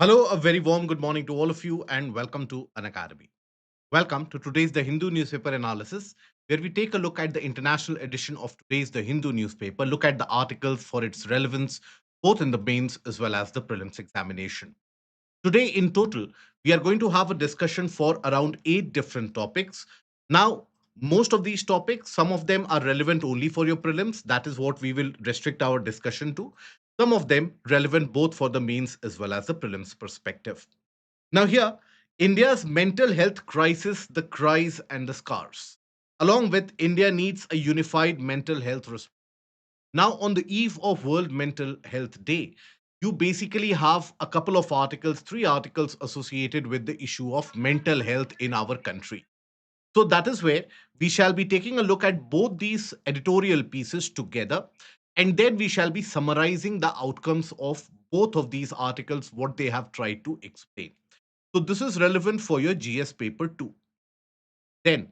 Hello, a very warm good morning to all of you, and welcome to Unacademy. Welcome to today's The Hindu newspaper analysis, where we take a look at the international edition of today's The Hindu newspaper, look at the articles for its relevance, both in the mains as well as the prelims examination. Today, in total, we are going to have a discussion for around 8 different topics. Now, most of these topics, some of them are relevant only for your prelims. That is what we will restrict our discussion to. Some of them relevant both for the mains as well as the prelims perspective. Now, here, India's mental health crisis, the cries and the scars. Along with India needs a unified mental health response. Now, on the eve of World Mental Health Day, you basically have a couple of articles, 3 articles associated with the issue of mental health in our country. So, that is where we shall be taking a look at both these editorial pieces together, and then we shall be summarizing the outcomes of both of these articles, what they have tried to explain. So, this is relevant for your GS paper too. Then,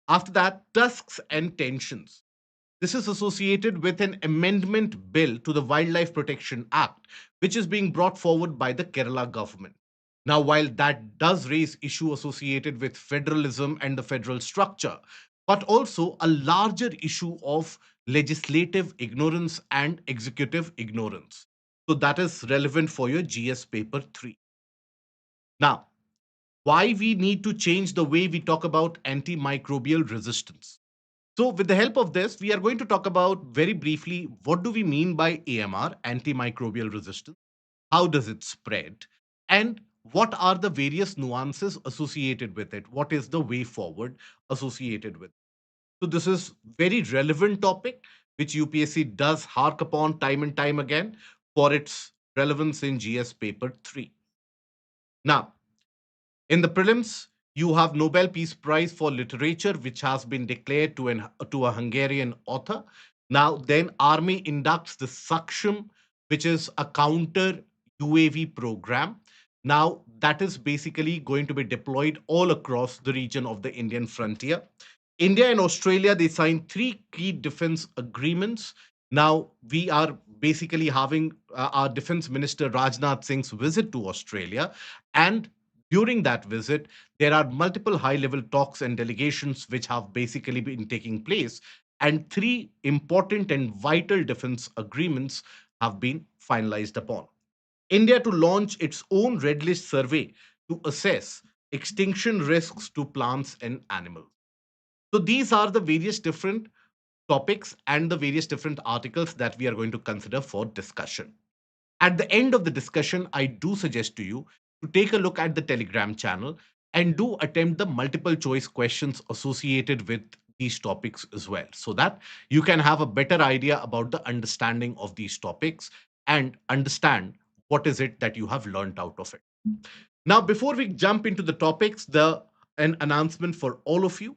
after that, tusks and tensions. This is associated with an amendment bill to the Wildlife Protection Act, which is being brought forward by the Kerala government. Now, while that does raise issue associated with federalism and the federal structure, but also a larger issue of legislative ignorance and executive ignorance. So that is relevant for your GS paper 3. Now, why we need to change the way we talk about antimicrobial resistance. So, with the help of this, we are going to talk about very briefly what do we mean by AMR, antimicrobial resistance, how does it spread, and what are the various nuances associated with it? What is the way forward associated with it? So, this is very relevant topic which UPSC does hark upon time and time again for its relevance in GS paper 3. Now, in the prelims, you have Nobel Peace Prize for Literature, which has been declared to a Hungarian author. Now, then Army inducts the Saksham, which is a counter UAV program. Now, that is basically going to be deployed all across the region of the Indian frontier. India and Australia, they signed 3 key defense agreements. Now, we are basically having our Defense Minister Rajnath Singh's visit to Australia. And during that visit, there are multiple high level talks and delegations which have basically been taking place. And 3 important and vital defense agreements have been finalized upon. India to launch its own red list survey to assess extinction risks to plants and animals. So these are the various different topics and the various different articles that we are going to consider for discussion. At the end of the discussion, I do suggest to you to take a look at the Telegram channel and do attempt the multiple choice questions associated with these topics as well, so that you can have a better idea about the understanding of these topics and understand what is it that you have learned out of it. Now, before we jump into the topics, an announcement for all of you.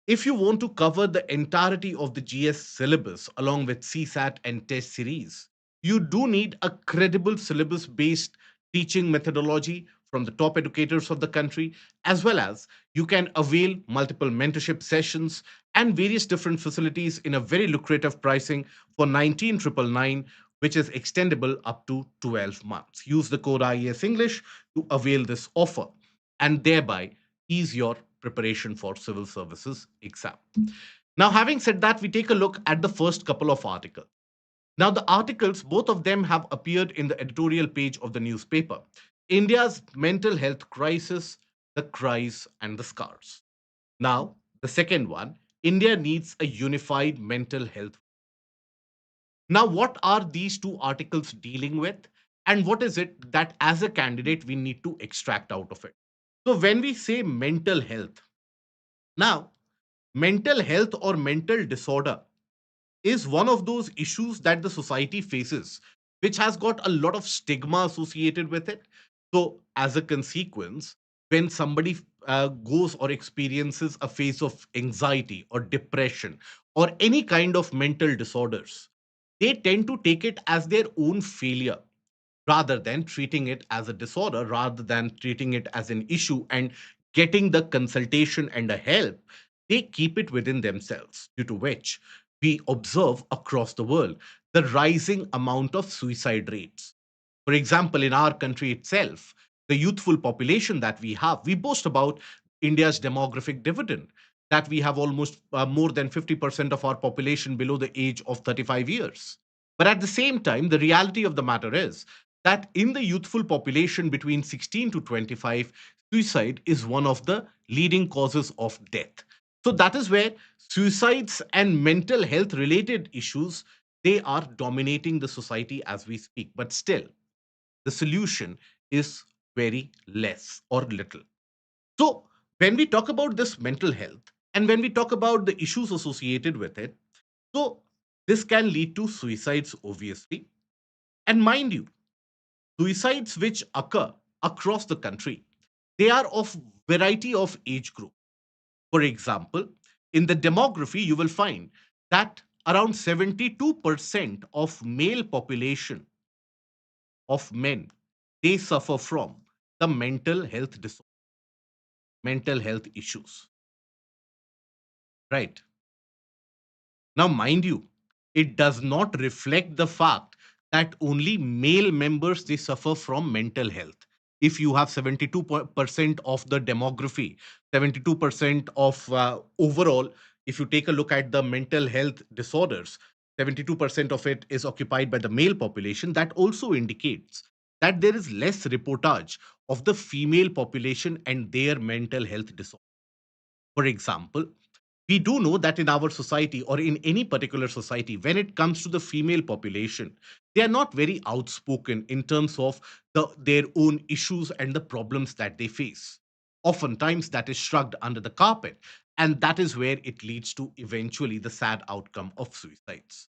If you want to cover the entirety of the GS syllabus along with CSAT and test series, you do need a credible syllabus based teaching methodology from the top educators of the country, as well as you can avail multiple mentorship sessions and various different facilities in a very lucrative pricing for 19,999, which is extendable up to 12 months. Use the code IES English to avail this offer and thereby ease your preparation for civil services exam. Now, having said that, we take a look at the first couple of articles. Now, the articles, both of them have appeared in the editorial page of the newspaper. India's mental health crisis, the cries and the scars. Now, the second one, India needs a unified mental health. Now, what are these 2 articles dealing with? And what is it that as a candidate we need to extract out of it? So, when we say mental health, now, mental health or mental disorder is one of those issues that the society faces, which has got a lot of stigma associated with it. So, as a consequence, when somebody goes or experiences a phase of anxiety or depression or any kind of mental disorders, they tend to take it as their own failure rather than treating it as a disorder, rather than treating it as an issue and getting the consultation and the help. They keep it within themselves, due to which we observe across the world the rising amount of suicide rates. For example, in our country itself, the youthful population that we have, we boast about India's demographic dividend, that we have almost more than 50% of our population below the age of 35 years. But at the same time, the reality of the matter is that in the youthful population between 16 to 25, suicide is one of the leading causes of death. So that is where suicides and mental health related issues, they are dominating the society as we speak. But still, the solution is very less or little. So, when we talk about this mental health and when we talk about the issues associated with it, so this can lead to suicides, obviously. And mind you, suicides which occur across the country, they are of variety of age group. For example, in the demography, you will find that around 72% of male population of men, they suffer from the mental health issues, right? Now, mind you, it does not reflect the fact that only male members they suffer from mental health. If you have 72% of the demography, 72% of overall, if you take a look at the mental health disorders, 72% of it is occupied by the male population. That also indicates that there is less reportage of the female population and their mental health disorders. For example, we do know that in our society or in any particular society, when it comes to the female population, they are not very outspoken in terms of their own issues and the problems that they face. Oftentimes, that is shrugged under the carpet, and that is where it leads to eventually the sad outcome of suicides.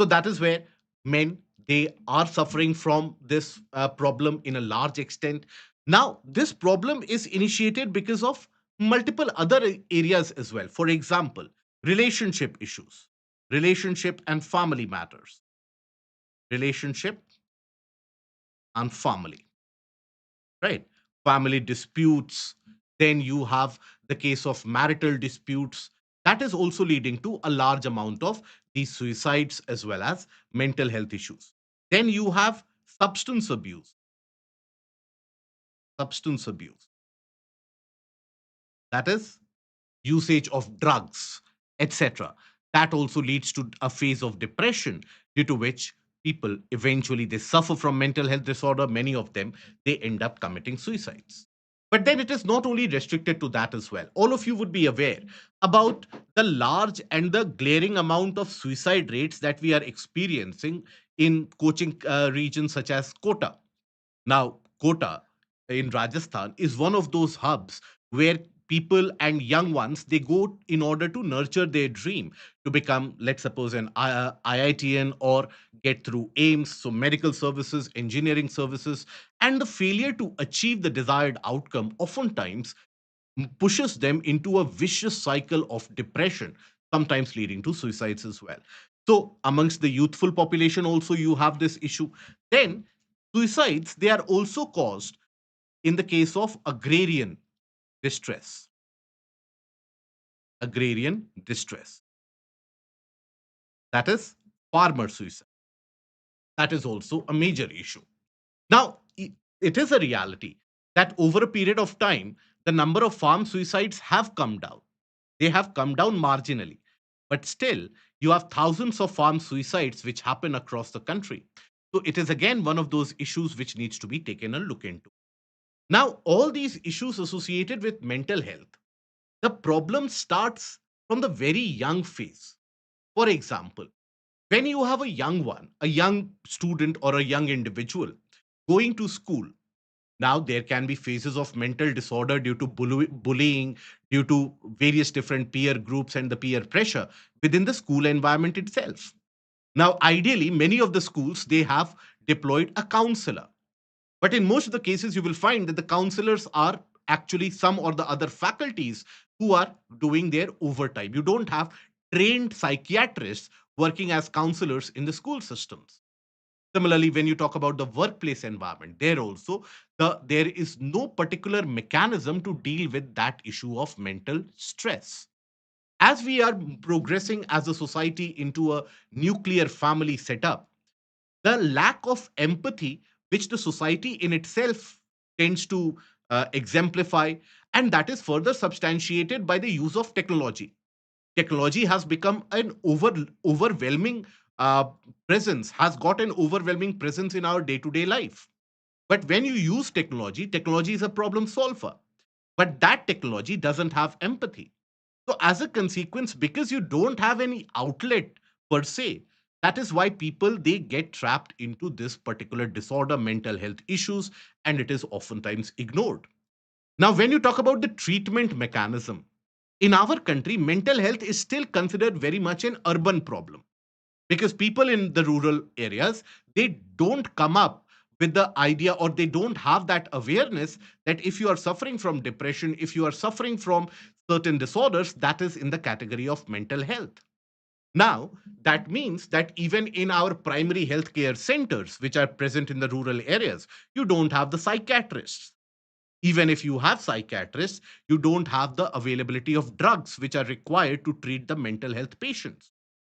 So that is where men they are suffering from this problem in a large extent. Now, this problem is initiated because of multiple other areas as well. For example, relationship issues, relationship and family matters, relationship and family, right? Family disputes. Then you have the case of marital disputes. That is also leading to a large amount of these suicides as well as mental health issues. Then you have substance abuse. That is usage of drugs, etc. That also leads to a phase of depression, due to which people eventually they suffer from mental health disorder. Many of them they end up committing suicides. But then it is not only restricted to that as well. All of you would be aware about the large and the glaring amount of suicide rates that we are experiencing in coaching regions such as Kota. Now, Kota in Rajasthan is one of those hubs where people and young ones they go in order to nurture their dream to become, let's suppose, an IITN or get through AIMS, so medical services, engineering services, and the failure to achieve the desired outcome oftentimes pushes them into a vicious cycle of depression, sometimes leading to suicides as well. So, amongst the youthful population, also you have this issue. Then, suicides they are also caused in the case of distress, agrarian distress. That is farmer suicide. That is also a major issue. Now, it is a reality that over a period of time, the number of farm suicides have come down. They have come down marginally. But still, you have thousands of farm suicides which happen across the country. So it is again one of those issues which needs to be taken a look into. Now, all these issues associated with mental health, the problem starts from the very young phase. For example, when you have a young one, a young student or a young individual going to school, now there can be phases of mental disorder due to bullying, due to various different peer groups and the peer pressure within the school environment itself. Now, ideally, many of the schools they have deployed a counselor, but in most of the cases, you will find that the counselors are actually some or the other faculties who are doing their overtime. You don't have trained psychiatrists working as counselors in the school systems. Similarly, when you talk about the workplace environment, there also there is no particular mechanism to deal with that issue of mental stress. As we are progressing as a society into a nuclear family setup, the lack of empathy which the society in itself tends to exemplify, and that is further substantiated by the use of technology. Technology has become an overwhelming uh, presence, has got an overwhelming presence in our day to day life. But when you use technology, technology is a problem solver. But that technology doesn't have empathy. So, as a consequence, because you don't have any outlet per se, that is why people they get trapped into this particular disorder, mental health issues, and it is oftentimes ignored. Now, when you talk about the treatment mechanism, in our country, mental health is still considered very much an urban problem because people in the rural areas they don't come up with the idea or they don't have that awareness that if you are suffering from depression, if you are suffering from certain disorders, that is in the category of mental health. Now that means that even in our primary healthcare centers which are present in the rural areas, you don't have the psychiatrists. Even if you have psychiatrists, you don't have the availability of drugs which are required to treat the mental health patients.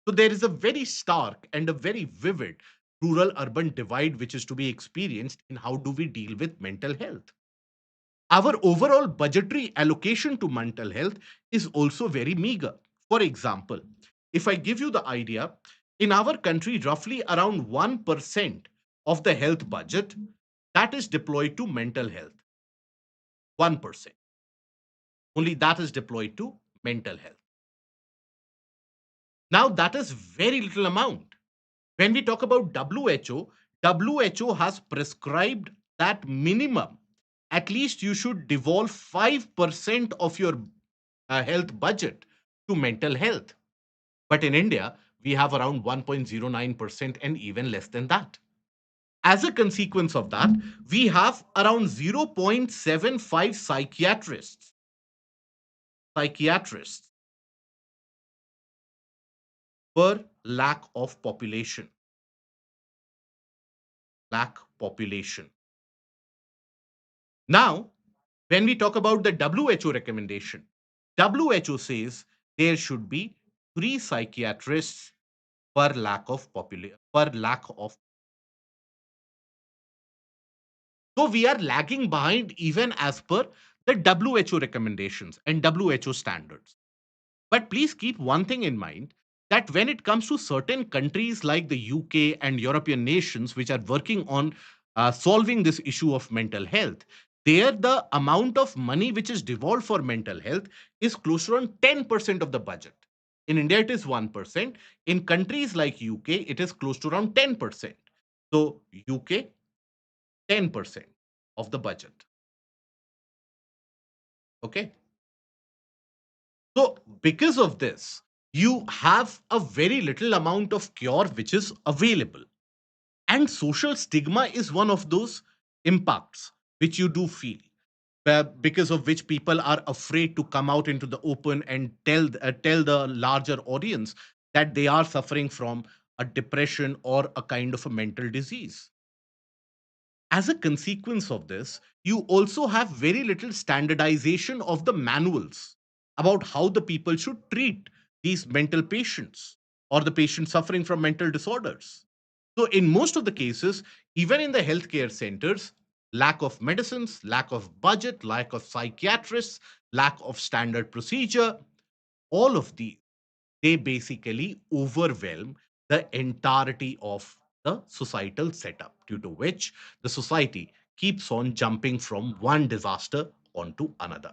So there is a very stark and a very vivid rural urban divide which is to be experienced in how do we deal with mental health. Our overall budgetary allocation to mental health is also very meager. For example, if I give you the idea, in our country, roughly around 1% of the health budget that is deployed to mental health. 1%. Only that is deployed to mental health. Now, that is very little amount. When we talk about WHO has prescribed that minimum, at least you should devolve 5% of your health budget to mental health. But in India, we have around 1.09% and even less than that. As a consequence of that, we have around 0.75 psychiatrists per lakh of population. Lakh population. Now, when we talk about the WHO recommendation, WHO says there should be 3 psychiatrists per lakh of population per lakh of. So we are lagging behind even as per the WHO recommendations and WHO standards. But please keep one thing in mind that when it comes to certain countries like the UK and European nations which are working on solving this issue of mental health, there the amount of money which is devolved for mental health is close to around 10% of the budget. In India, it is 1%. In countries like UK, it is close to around 10%. So, UK, 10% of the budget. Okay. So, because of this, you have a very little amount of cure which is available. And social stigma is one of those impacts which you do feel, because of which people are afraid to come out into the open and tell the larger audience that they are suffering from a depression or a kind of a mental disease. As a consequence of this, you also have very little standardization of the manuals about how the people should treat these mental patients or the patients suffering from mental disorders. So, in most of the cases, even in the healthcare centers, lack of medicines, lack of budget, lack of psychiatrists, lack of standard procedure, all of these they basically overwhelm the entirety of the societal setup, due to which the society keeps on jumping from one disaster onto another.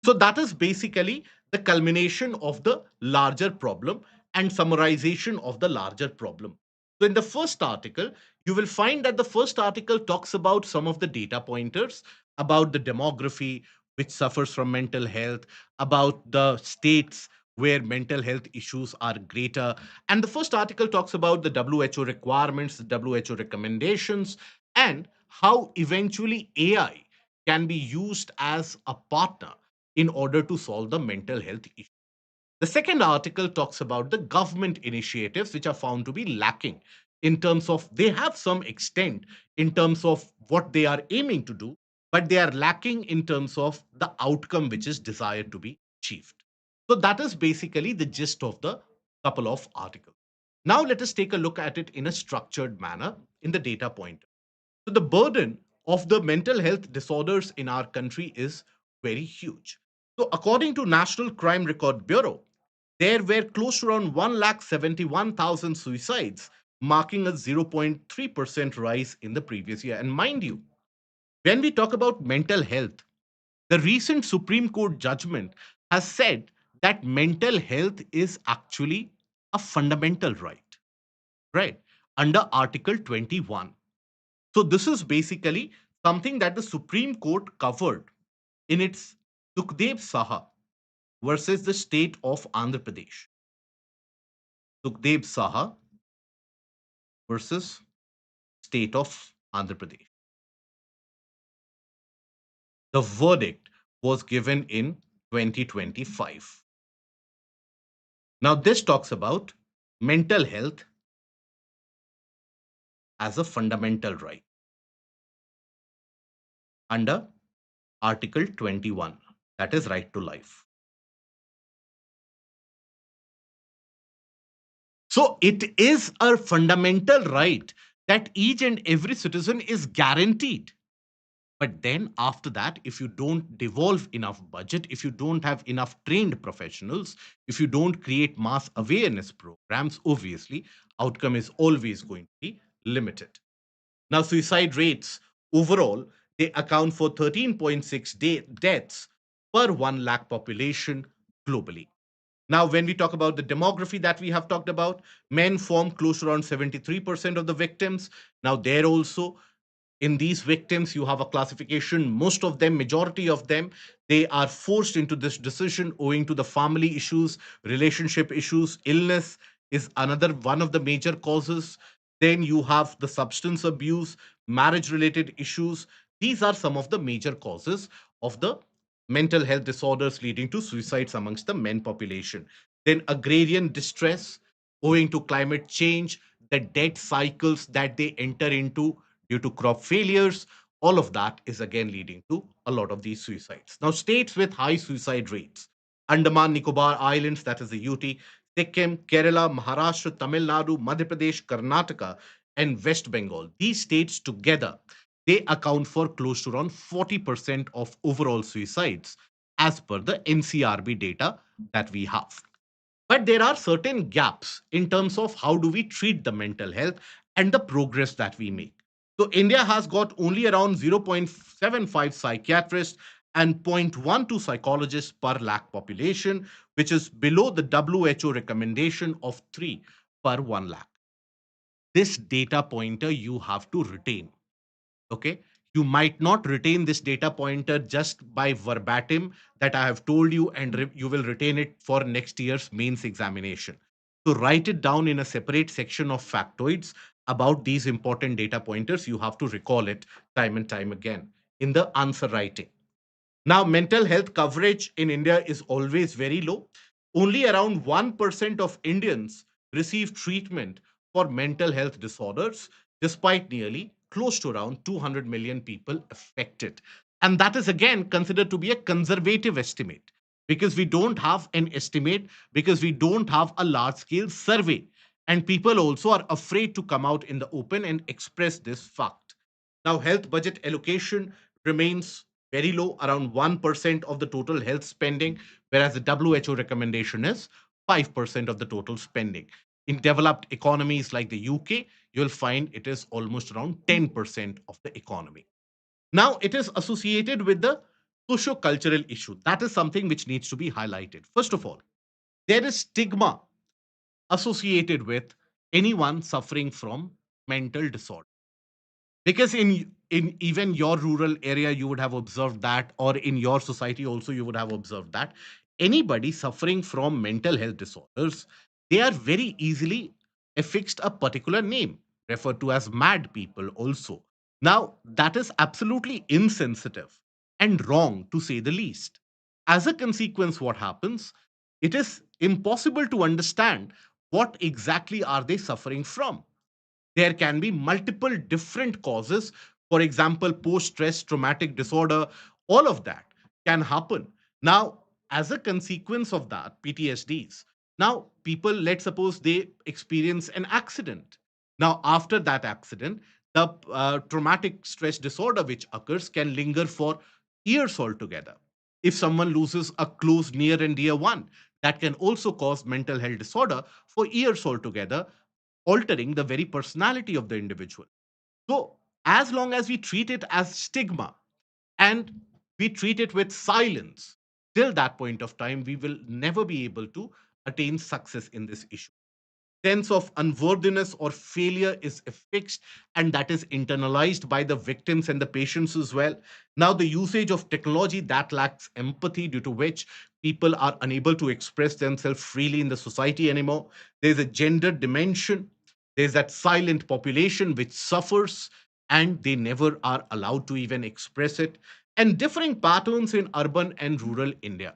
So, that is basically the culmination of the larger problem and summarization of the larger problem. So, in the first article, you will find that the first article talks about some of the data pointers about the demography which suffers from mental health, about the states where mental health issues are greater. And the first article talks about the WHO requirements, the WHO recommendations, and how eventually AI can be used as a partner in order to solve the mental health issue. The second article talks about the government initiatives which are found to be lacking in terms of they have some extent in terms of what they are aiming to do, but they are lacking in terms of the outcome which is desired to be achieved. So that is basically the gist of the couple of articles. Now let us take a look at it in a structured manner in the data point. So the burden of the mental health disorders in our country is very huge. So according to National Crime Record Bureau, there were close to around 1,71,000 suicides, marking a 0.3% rise in the previous year. And mind you, when we talk about mental health, the recent Supreme Court judgment has said that mental health is actually a fundamental right, under Article 21. So, this is basically something that the Supreme Court covered in its Sukdev Saha versus the state of Andhra Pradesh. Sukdev Saha versus state of Andhra Pradesh. The verdict was given in 2025. Now, this talks about mental health as a fundamental right under Article 21, that is, right to life. So, it is a fundamental right that each and every citizen is guaranteed. But then, after that, if you don't devolve enough budget, if you don't have enough trained professionals, if you don't create mass awareness programs, obviously, outcome is always going to be limited. Now, suicide rates overall, they account for 13.6 deaths per 1 lakh population globally. Now, when we talk about the demography that we have talked about, men form close to around 73% of the victims. Now, there also, in these victims, you have a classification. Most of them, majority of them, they are forced into this decision owing to the family issues, relationship issues. Illness is another one of the major causes. Then you have the substance abuse, marriage related issues. These are some of the major causes of the mental health disorders leading to suicides amongst the men population. Then agrarian distress owing to climate change, the debt cycles that they enter into due to crop failures, all of that is again leading to a lot of these suicides. Now, states with high suicide rates: Andaman Nicobar Islands, that is the UT, Sikkim, Kerala, Maharashtra, Tamil Nadu, Madhya Pradesh, Karnataka, and West Bengal. These states together, they account for close to around 40% of overall suicides as per the NCRB data that we have. But there are certain gaps in terms of how do we treat the mental health and the progress that we make. So India has got only around 0.75 psychiatrists and 0.12 psychologists per lakh population, which is below the WHO recommendation of 3 per 1 lakh. This data pointer you have to retain. Okay, you might not retain this data pointer just by verbatim that I have told you, and you will retain it for next year's mains examination. So write it down in a separate section of factoids about these important data pointers. You have to recall it time and time again in the answer writing. Now, mental health coverage in India is always very low. Only around 1% of Indians receive treatment for mental health disorders, despite nearly close to around 200 million people affected. And that is again considered to be a conservative estimate because we don't have an estimate, because we don't have a large scale survey. And people also are afraid to come out in the open and express this fact. Now, health budget allocation remains very low, around 1% of the total health spending, whereas the WHO recommendation is 5% of the total spending. In developed economies like the UK, you'll find it is almost around 10% of the economy. Now, it is associated with the socio-cultural issue. That is something which needs to be highlighted. First of all, there is stigma associated with anyone suffering from mental disorder, because in even your rural area you would have observed that, or in your society also you would have observed that anybody suffering from mental health disorders, they are very easily affixed a particular name, referred to as mad people also. Now, that is absolutely insensitive and wrong, to say the least. As a consequence, what happens, it is impossible to understand what exactly are they suffering from. There can be multiple different causes. For example, post stress traumatic disorder, all of that can happen. Now, as a consequence of that, PTSDs, now people, let's suppose they experience an accident. Now, after that accident, The traumatic stress disorder which occurs can linger for years altogether. If someone loses a close, near, and dear one, that can also cause mental health disorder for years altogether, altering the very personality of the individual. So, as long as we treat it as stigma and we treat it with silence, till that point of time, we will never be able to attain success in this issue. Sense of unworthiness or failure is affixed, and that is internalized by the victims and the patients as well. Now, the usage of technology that lacks empathy, due to which people are unable to express themselves freely in the society anymore. There's a gender dimension. There's that silent population which suffers and they never are allowed to even express it, and differing patterns in urban and rural India.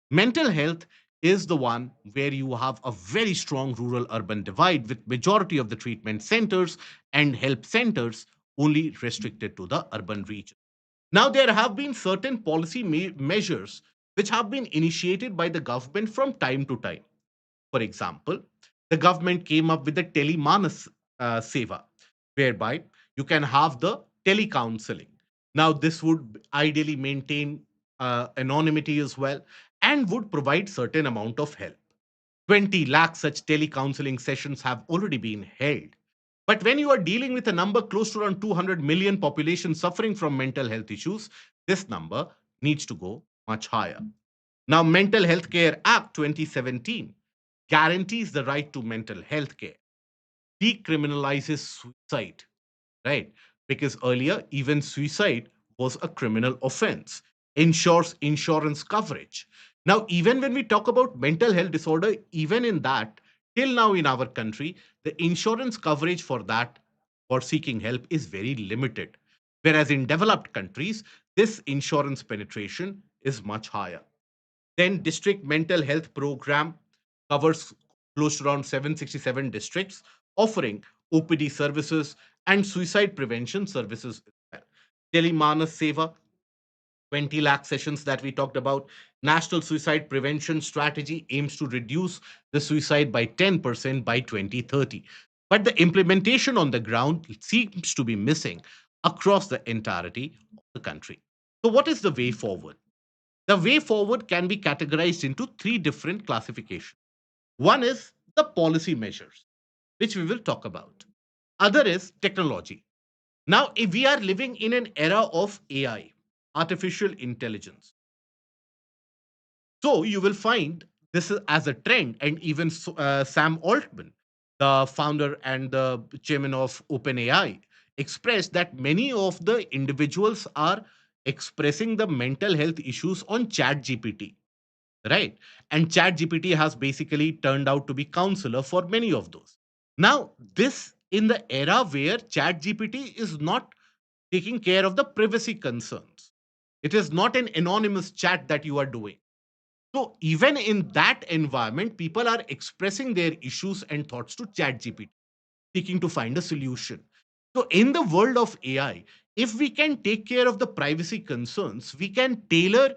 Mental health is the one where you have a very strong rural urban divide, with majority of the treatment centers and help centers only restricted to the urban region. Now, there have been certain policy measures which have been initiated by the government from time to time. For example, the government came up with the telemanas seva, whereby you can have the telecounseling. Now, this would ideally maintain anonymity as well and would provide certain amount of help. 20 lakh such telecounseling sessions have already been held. But when you are dealing with a number close to around 200 million population suffering from mental health issues, this number needs to go much higher. Now, Mental Health Care Act 2017 guarantees the right to mental health care, decriminalizes suicide, right? Because earlier, even suicide was a criminal offense, ensures insurance coverage. Now, even when we talk about mental health disorder, even in that, till now in our country, the insurance coverage for that for seeking help is very limited. Whereas in developed countries, this insurance penetration is much higher. Then district mental health program covers close to around 767 districts, offering OPD services and suicide prevention services as well. Telemanas Seva, 20 lakh sessions that we talked about. National Suicide Prevention Strategy aims to reduce the suicide by 10% by 2030. But the implementation on the ground seems to be missing across the entirety of the country. So, what is the way forward? The way forward can be categorized into three different classifications. One is the policy measures, which we will talk about. Other is technology. Now, if we are living in an era of AI, artificial intelligence, so you will find this is as a trend, and even Sam Altman, the founder and the chairman of OpenAI, expressed that many of the individuals are expressing the mental health issues on ChatGPT, right? And ChatGPT has basically turned out to be counselor for many of those. Now, this in the era where ChatGPT is not taking care of the privacy concerns. It is not an anonymous chat that you are doing. So even in that environment, people are expressing their issues and thoughts to ChatGPT, seeking to find a solution. So in the world of AI, if we can take care of the privacy concerns, we can tailor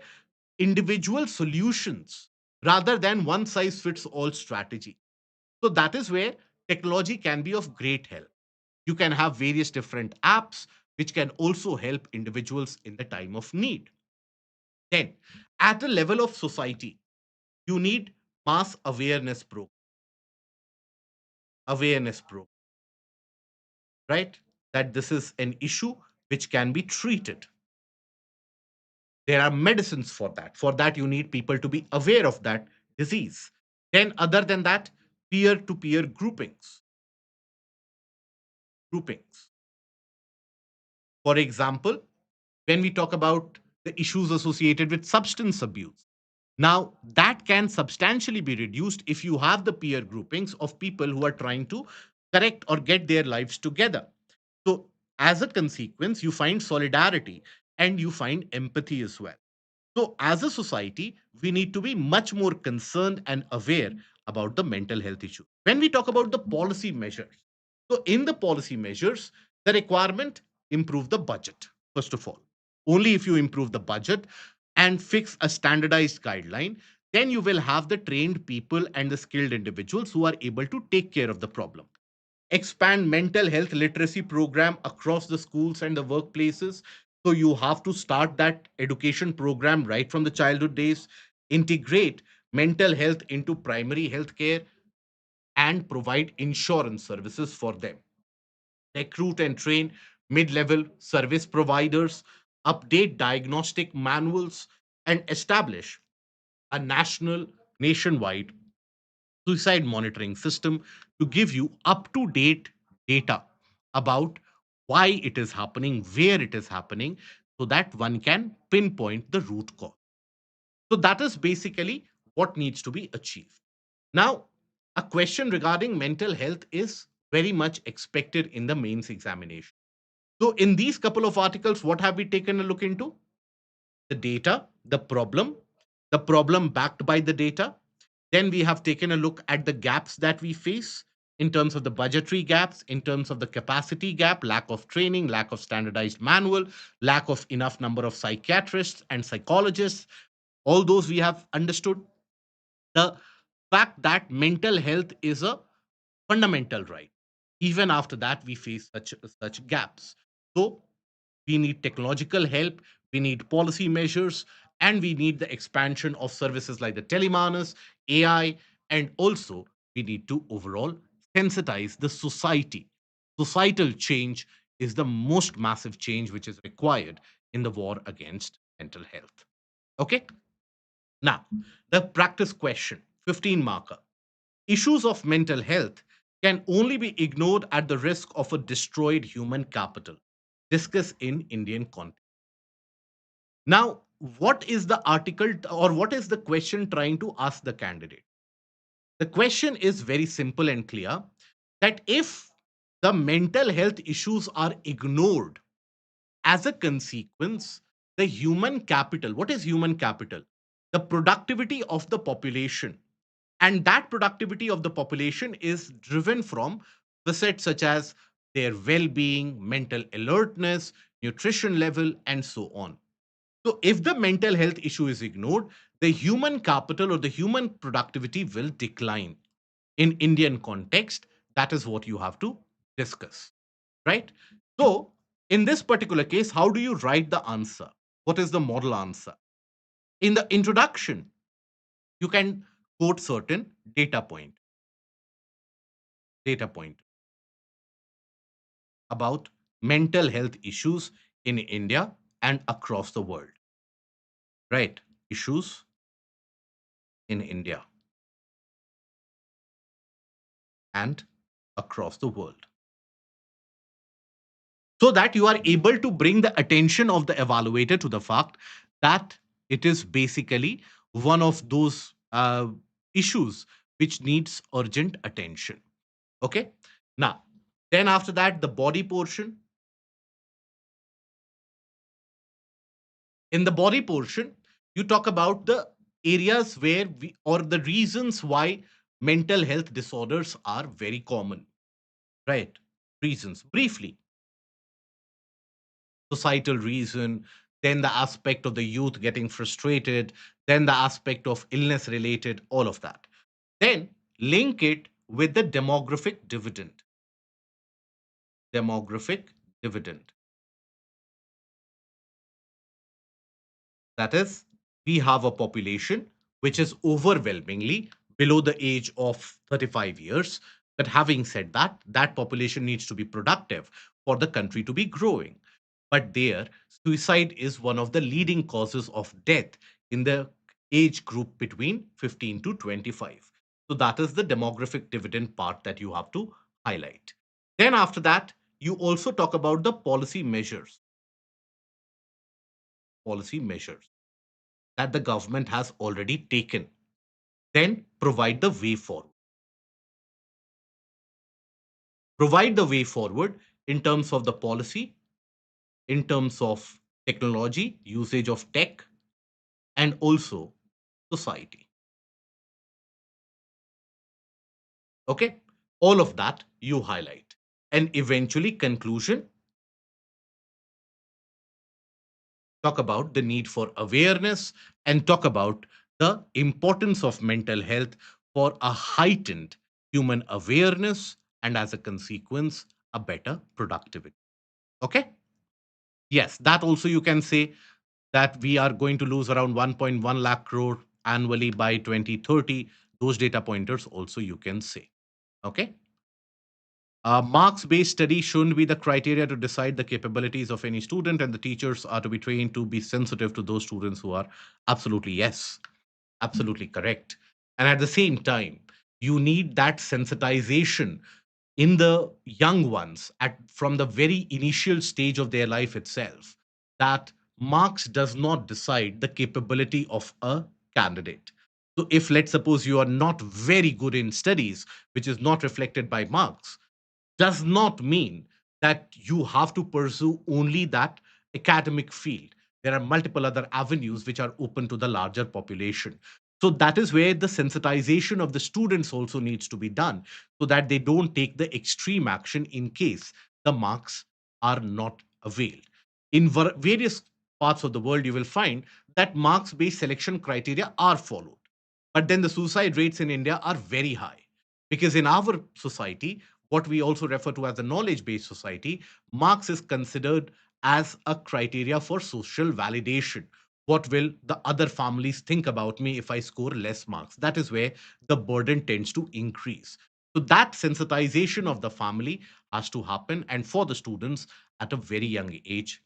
individual solutions rather than one size fits all strategy. So that is where technology can be of great help. You can have various different apps which can also help individuals in the time of need. Then, at the level of society, you need mass awareness program, right? That this is an issue which can be treated. There are medicines for that. For that, you need people to be aware of that disease. Then, other than that, peer to peer groupings. For example, when we talk about the issues associated with substance abuse, now that can substantially be reduced if you have the peer groupings of people who are trying to correct or get their lives together. So, as a consequence, you find solidarity and you find empathy as well. So, as a society, we need to be much more concerned and aware about the mental health issue. When we talk about the policy measures, so in the policy measures, the requirement improve the budget, first of all. Only if you improve the budget and fix a standardized guideline, then you will have the trained people and the skilled individuals who are able to take care of the problem. expand mental health literacy program across the schools and the workplaces. So you have to start that education program right from the childhood days, integrate mental health into primary health care, and provide insurance services for them. Recruit and train mid-level service providers, update diagnostic manuals, and establish a nationwide suicide monitoring system to give you up to date data about why it is happening, where it is happening, so that one can pinpoint the root cause. So, that is basically what needs to be achieved. Now, a question regarding mental health is very much expected in the mains examination. So, in these couple of articles, what have we taken a look into? The data, the problem backed by the data. Then we have taken a look at the gaps that we face in terms of the budgetary gaps, in terms of the capacity gap, lack of training, lack of standardized manual, lack of enough number of psychiatrists and psychologists. All those we have understood. The fact that mental health is a fundamental right. Even after that, we face such gaps. So we need technological help, we need policy measures, and we need the expansion of services like the telemanus, AI, and also we need to overall sensitize the society. Societal change is the most massive change which is required in the war against mental health. Okay, now the practice question, 15 marker. Issues of mental health can only be ignored at the risk of a destroyed human capital. Discuss in Indian context. Now, what is the article or what is the question trying to ask the candidate? The question is very simple and clear that if the mental health issues are ignored as a consequence, the human capital, what is human capital? The productivity of the population. And that productivity of the population is driven from facets such as their well being, mental alertness, nutrition level, and so on. So, if the mental health issue is ignored, the human capital or the human productivity will decline. In Indian context, that is what you have to discuss, right? So, in this particular case, how do you write the answer? What is the model answer? In the introduction, you can quote certain data point about mental health issues in India and across the world, right? Issues in India and across the world. So that you are able to bring the attention of the evaluator to the fact that it is basically one of those issues which needs urgent attention. Okay. Now, then after that, the body portion. In the body portion, you talk about the areas where we or the reasons why mental health disorders are very common, right? Reasons briefly: societal reason, then the aspect of the youth getting frustrated, then the aspect of illness related, all of that. Then link it with the demographic dividend. That is, we have a population which is overwhelmingly below the age of 35 years. But having said that, that population needs to be productive for the country to be growing. But there, suicide is one of the leading causes of death in the age group between 15 to 25. So that is the demographic dividend part that you have to highlight. Then after that, you also talk about the policy measures that the government has already taken. Then provide the way forward in terms of the policy, in terms of technology, usage of tech, and also society. Okay, all of that you highlight, and eventually conclusion, talk about the need for awareness and talk about the importance of mental health for a heightened human awareness and as a consequence, a better productivity. Okay? Yes, that also you can say that we are going to lose around 1.1 lakh crore annually by 2030. Those data pointers also you can say. Okay? Marks based study shouldn't be the criteria to decide the capabilities of any student, and the teachers are to be trained to be sensitive to those students who are absolutely, yes, absolutely correct. And at the same time, you need that sensitization in the young ones at from the very initial stage of their life itself, that marks does not decide the capability of a candidate. So if, let's suppose, you are not very good in studies, which is not reflected by marks, does not mean that you have to pursue only that academic field. There are multiple other avenues which are open to the larger population. So that is where the sensitization of the students also needs to be done, so that they don't take the extreme action in case the marks are not availed. In various parts of the world, you will find that marks based selection criteria are followed. But then the suicide rates in India are very high, because in our society, what we also refer to as a knowledge based society, marks is considered as a criteria for social validation. What will the other families think about me if I score less marks? That is where the burden tends to increase. So that sensitization of the family has to happen, and for the students at a very young age.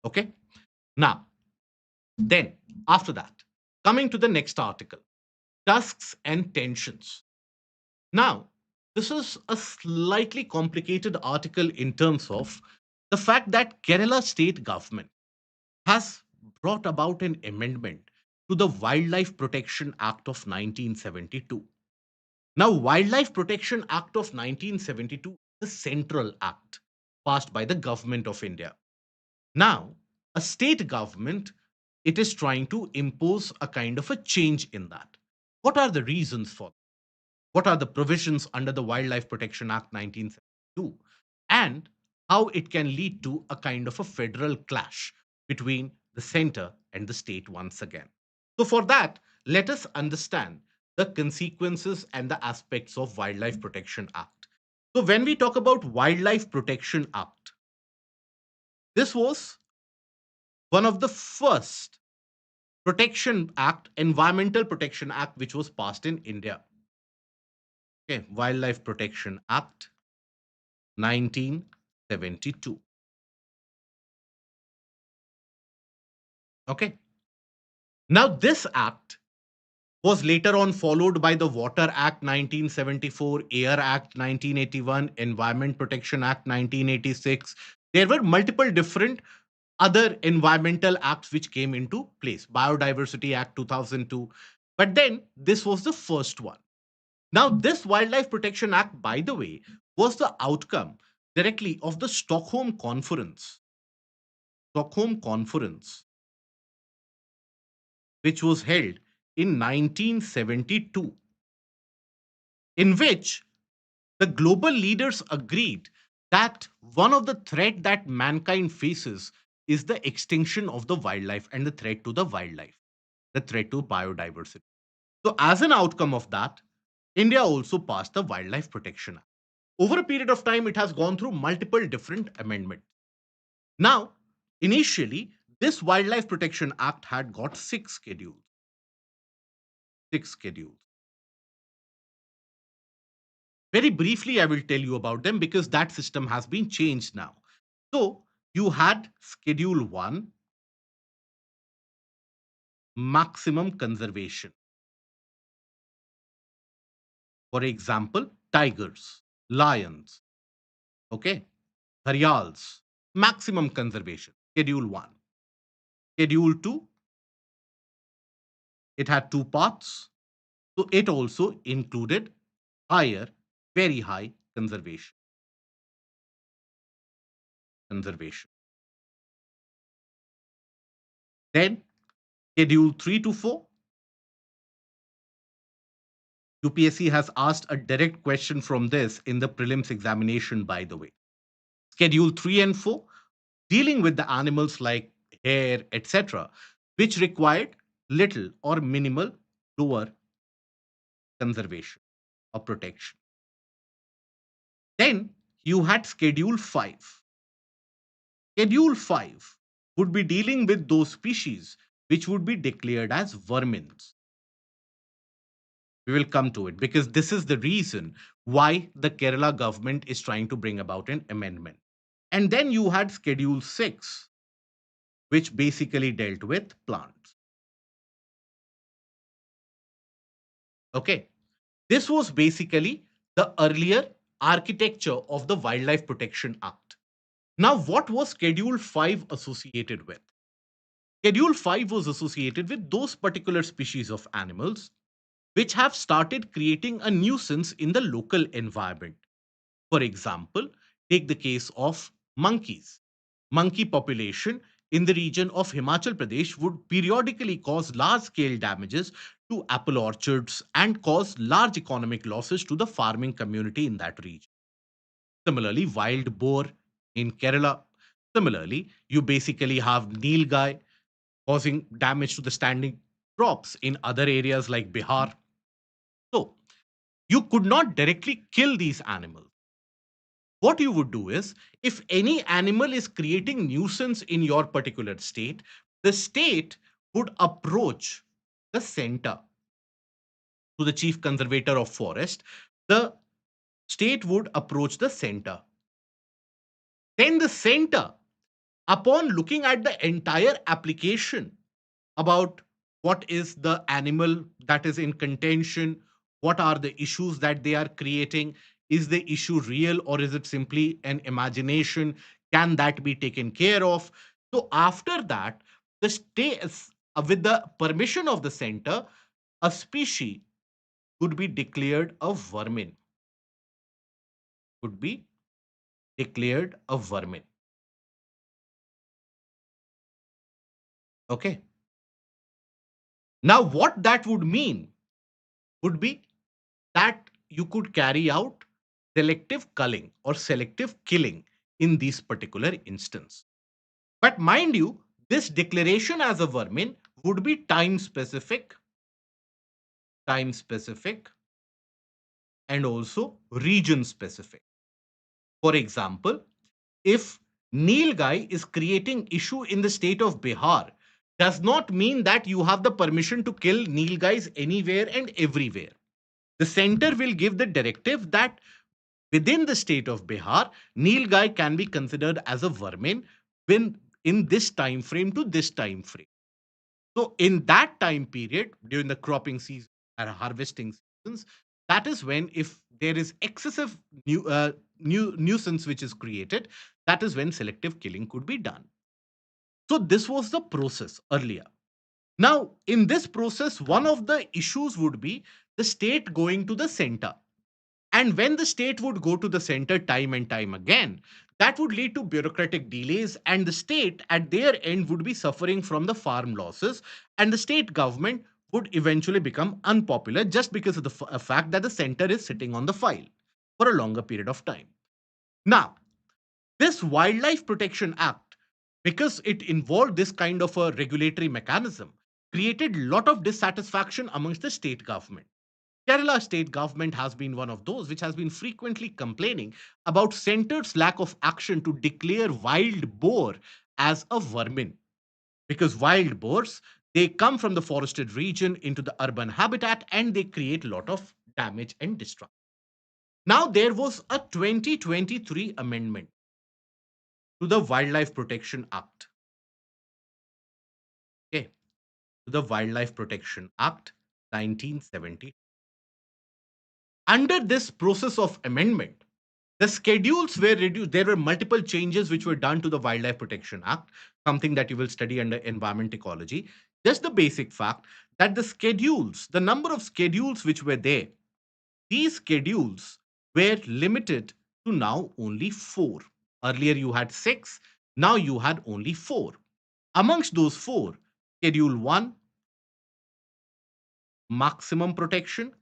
Okay. Now, then after that, coming to the next article, tusks and tensions. Now, this is a slightly complicated article in terms of the fact that Kerala state government has brought about an amendment to the Wildlife Protection Act of 1972. Now, Wildlife Protection Act of 1972 is the central act passed by the government of India. Now, a state government, it is trying to impose a kind of a change in that. What are the reasons for? What are the provisions under the Wildlife Protection Act 1972, and how it can lead to a kind of a federal clash between the center and the state once again. So, for that, let us understand the consequences and the aspects of Wildlife Protection Act. So, when we talk about Wildlife Protection Act, this was one of the first protection act, environmental protection act, which was passed in India. Okay, Wildlife Protection Act 1972. Okay. Now, this act was later on followed by the Water Act 1974, Air Act 1981, Environment Protection Act 1986. There were multiple different other environmental acts which came into place, Biodiversity Act 2002. But then this was the first one. Now, this Wildlife Protection Act, by the way, was the outcome directly of the Stockholm Conference, which was held in 1972, in which the global leaders agreed that one of the threat that mankind faces is the extinction of the wildlife and the threat to the wildlife, the threat to biodiversity. So, as an outcome of that, India also passed the Wildlife Protection Act. Over a period of time, it has gone through multiple different amendments. Now, initially, this Wildlife Protection Act had got six schedules. Six schedules. Very briefly, I will tell you about them because that system has been changed now. So, you had Schedule 1, maximum conservation. For example, tigers, lions, okay, gharials, maximum conservation. Schedule 1. Schedule 2, it had two parts. So, it also included higher, very high conservation. Conservation. Then, Schedule 3 to 4, UPSC has asked a direct question from this in the prelims examination, by the way. Schedule 3 and 4, dealing with the animals like hare, etc., which required little or minimal lower conservation or protection. Then you had Schedule 5. Schedule 5 would be dealing with those species which would be declared as vermins. We will come to it because this is the reason why the Kerala government is trying to bring about an amendment. And then you had Schedule 6, which basically dealt with plants. Okay. This was basically the earlier architecture of the Wildlife Protection Act. Now, what was Schedule 5 associated with? Schedule 5 was associated with those particular species of animals which have started creating a nuisance in the local environment. For example, take the case of monkeys. Monkey population in the region of Himachal Pradesh would periodically cause large scale damages to apple orchards and cause large economic losses to the farming community in that region. Similarly, wild boar in Kerala. Similarly, you basically have nilgai causing damage to the standing crops in other areas like Bihar. So, you could not directly kill these animals. What you would do is, if any animal is creating nuisance in your particular state, the state would approach the center to the chief conservator of forest. The state would approach the center. Then the center, upon looking at the entire application about what is the animal that is in contention, what are the issues that they are creating, is the issue real or is it simply an imagination, can that be taken care of? So after that, the state, with the permission of the center, a species could be declared a vermin, could be declared a vermin. Okay. Now, what that would mean would be that you could carry out selective culling or selective killing in this particular instance. But mind you, this declaration as a vermin would be time specific, and also region specific. For example, if Nilgai is creating issue in the state of Bihar, does not mean that you have the permission to kill Nilgais anywhere and everywhere. The center will give the directive that within the state of Bihar, Nilgai can be considered as a vermin when in this time frame to this time frame. So in that time period, during the cropping season and harvesting seasons, that is when if there is excessive nuisance which is created, that is when selective killing could be done. So this was the process earlier. Now, in this process, one of the issues would be the state going to the center. And when the state would go to the center time and time again, that would lead to bureaucratic delays, and the state at their end would be suffering from the farm losses, and the state government would eventually become unpopular just because of the fact that the center is sitting on the file for a longer period of time. Now, this Wildlife Protection Act, because it involved this kind of a regulatory mechanism, created a lot of dissatisfaction amongst the state government. Kerala state government has been one of those which has been frequently complaining about center's lack of action to declare wild boar as a vermin, because wild boars, they come from the forested region into the urban habitat and they create a lot of damage and destruction. Now there was a 2023 amendment to the Wildlife Protection Act. Okay, to the Wildlife Protection Act 1970. Under this process of amendment, the schedules were reduced. There were multiple changes which were done to the Wildlife Protection Act, something that you will study under environment ecology. Just the basic fact that the schedules, the number of schedules which were there, these schedules were limited to now only four. Earlier you had six, now you had only four. Amongst those four, Schedule 1, maximum protection,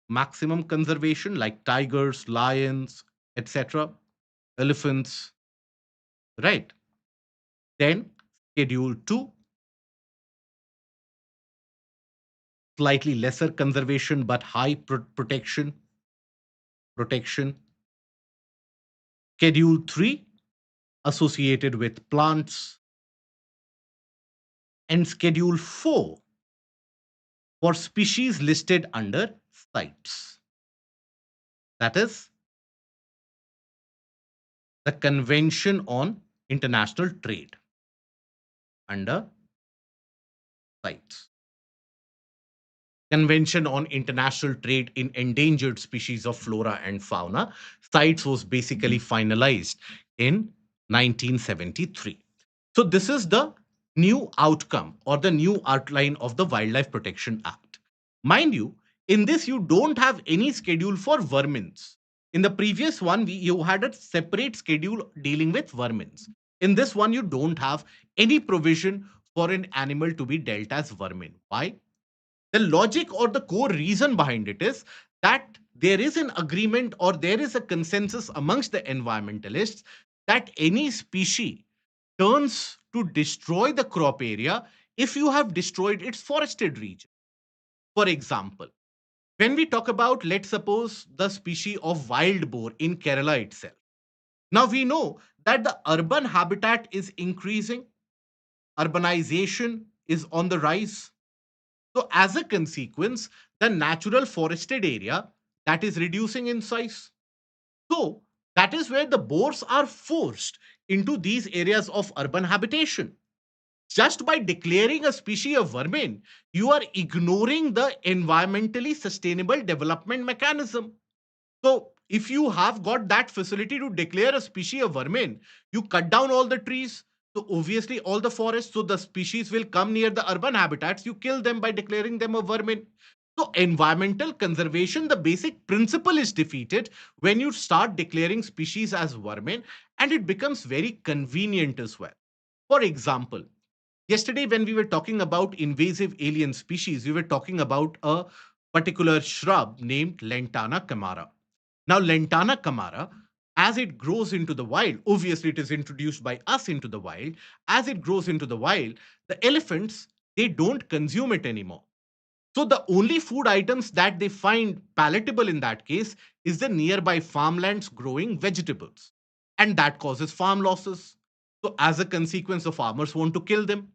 maximum conservation like tigers, lions, etc., elephants, right? Then Schedule 2, slightly lesser conservation but high protection. protection, Schedule 3 associated with plants, and Schedule 4 for species listed under CITES. That is the Convention on International Trade under CITES. Convention on International Trade in Endangered Species of Flora and Fauna. CITES was basically finalized in 1973. So, this is the new outcome or the new outline of the Wildlife Protection Act. Mind you, in this, you don't have any schedule for vermins. In the previous one, you had a separate schedule dealing with vermins. In this one, you don't have any provision for an animal to be dealt as vermin. Why? The logic or the core reason behind it is that there is an agreement or there is a consensus amongst the environmentalists that any species turns to destroy the crop area if you have destroyed its forested region. For example, when we talk about, let's suppose, the species of wild boar in Kerala itself. Now we know that the urban habitat is increasing, urbanization is on the rise. So, as a consequence, the natural forested area that is reducing in size. So, that is where the boars are forced into these areas of urban habitation. Just by declaring a species of vermin, you are ignoring the environmentally sustainable development mechanism. So, if you have got that facility to declare a species of vermin, you cut down all the trees. So, obviously, all the forests, so the species will come near the urban habitats. You kill them by declaring them a vermin. So, environmental conservation, the basic principle is defeated when you start declaring species as vermin, and it becomes very convenient as well. For example, yesterday, when we were talking about invasive alien species, we were talking about a particular shrub named Lantana camara. Now, Lantana camara, as it grows into the wild, obviously it is introduced by us into the wild. As it grows into the wild, the elephants, they don't consume it anymore. So the only food items that they find palatable in that case is the nearby farmlands growing vegetables. And that causes farm losses. So as a consequence, the farmers want to kill them.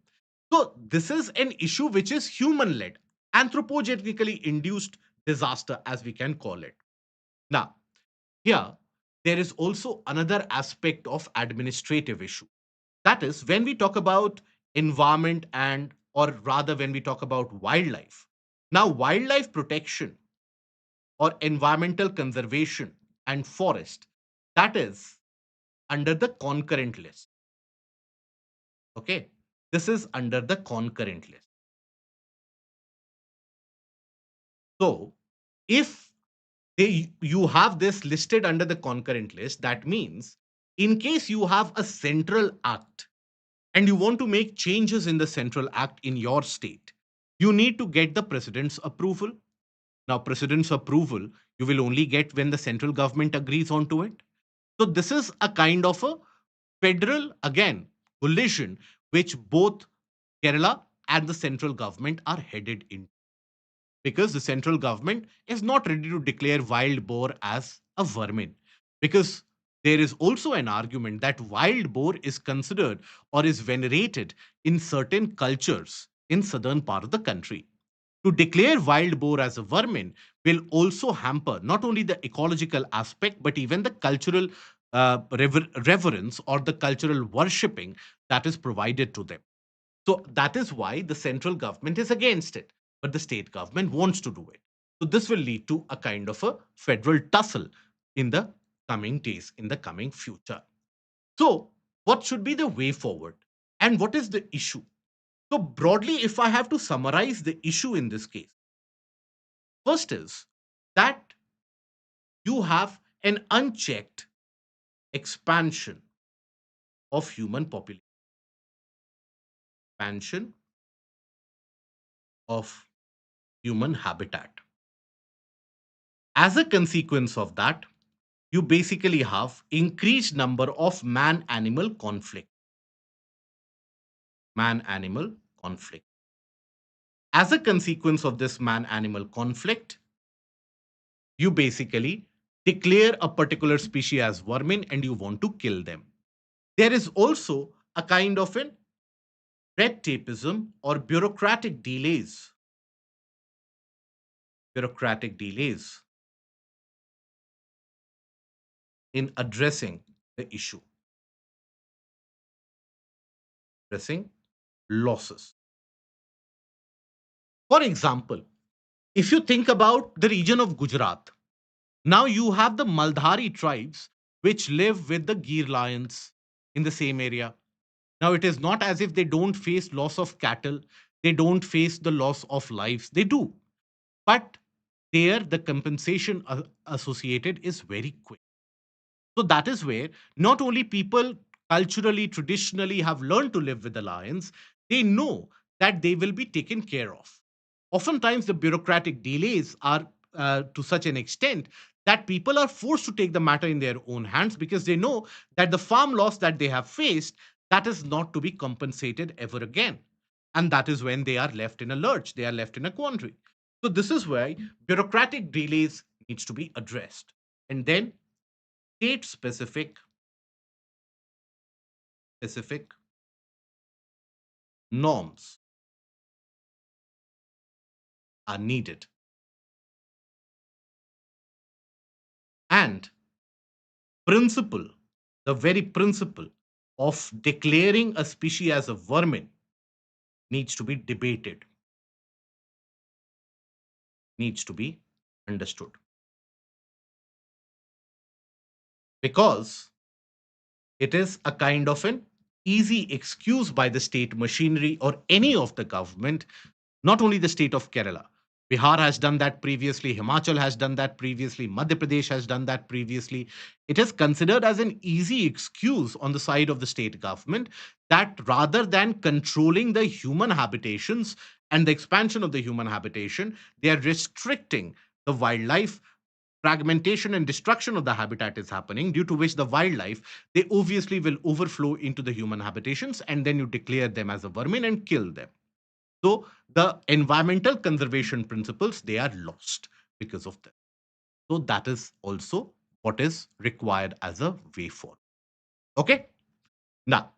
So this is an issue which is human led, anthropogenically induced disaster, as we can call it. Now, here, there is also another aspect of administrative issue. That is, when we talk about environment and, or rather, when we talk about wildlife. Now, wildlife protection or environmental conservation and forest, that is under the concurrent list. Okay. This is under the concurrent list. So, if you have this listed under the concurrent list, that means in case you have a central act and you want to make changes in the central act in your state, you need to get the president's approval. Now, president's approval you will only get when the central government agrees onto it. So this is a kind of a federal, again, collision which both Kerala and the central government are headed in, because the central government is not ready to declare wild boar as a vermin, because there is also an argument that wild boar is considered or is venerated in certain cultures in southern part of the country. To declare wild boar as a vermin will also hamper not only the ecological aspect but even the cultural reverence or the cultural worshipping that is provided to them. So that is why the central government is against it, but the state government wants to do it. So this will lead to a kind of a federal tussle in the coming days, in the coming future. So, what should be the way forward? And what is the issue? So, broadly, if I have to summarize the issue in this case, first is that you have an unchecked expansion of human population, expansion of human habitat. As a consequence of that, you basically have increased number of man-animal conflict. Man-animal conflict. As a consequence of this man-animal conflict, you basically declare a particular species as vermin and you want to kill them. There is also a kind of an red tapeism or bureaucratic delays in addressing losses. For example, if you think about the region of Gujarat, now you have the Maldhari tribes which live with the Gir lions in the same area. Now it is not as if they don't face loss of cattle, they don't face the loss of lives. They do. But there the compensation associated is very quick. So that is where not only people culturally, traditionally have learned to live with the lions, they know that they will be taken care of. Oftentimes, the bureaucratic delays are to such an extent that people are forced to take the matter in their own hands because they know that the farm loss that they have faced, that is not to be compensated ever again. And that is when they are left in a lurch, they are left in a quandary. So this is why bureaucratic delays needs to be addressed. And then state specific norms are needed. And principle, the very principle of declaring a species as a vermin needs to be debated, needs to be understood. Because it is a kind of an easy excuse by the state machinery or any of the government, not only the state of Kerala. Bihar has done that previously, Himachal has done that previously, Madhya Pradesh has done that previously. It is considered as an easy excuse on the side of the state government that rather than controlling the human habitations and the expansion of the human habitation, they are restricting the wildlife. Fragmentation and destruction of the habitat is happening, due to which the wildlife, they obviously will overflow into the human habitations, and then you declare them as a vermin and kill them. So the environmental conservation principles, they are lost because of that. So that is also what is required as a way forward. Okay. Now,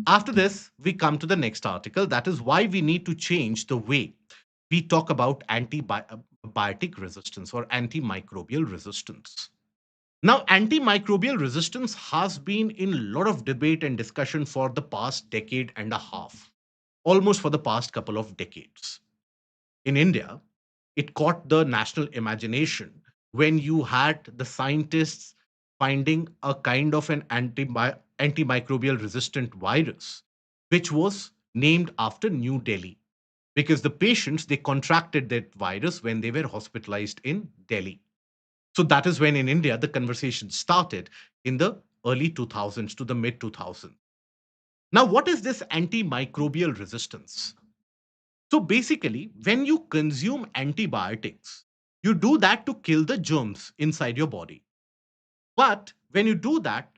after this, we come to the next article. That is why we need to change the way we talk about antibiotic resistance or antimicrobial resistance. Now, antimicrobial resistance has been in a lot of debate and discussion for the past decade and a half, almost for the past couple of decades. In India, it caught the national imagination when you had the scientists finding a kind of an antimicrobial resistant virus, which was named after New Delhi because the patients they contracted that virus when they were hospitalized in Delhi. So that is when in India the conversation started in the early 2000s to the mid 2000s. Now, what is this antimicrobial resistance? So basically, when you consume antibiotics, you do that to kill the germs inside your body. But when you do that,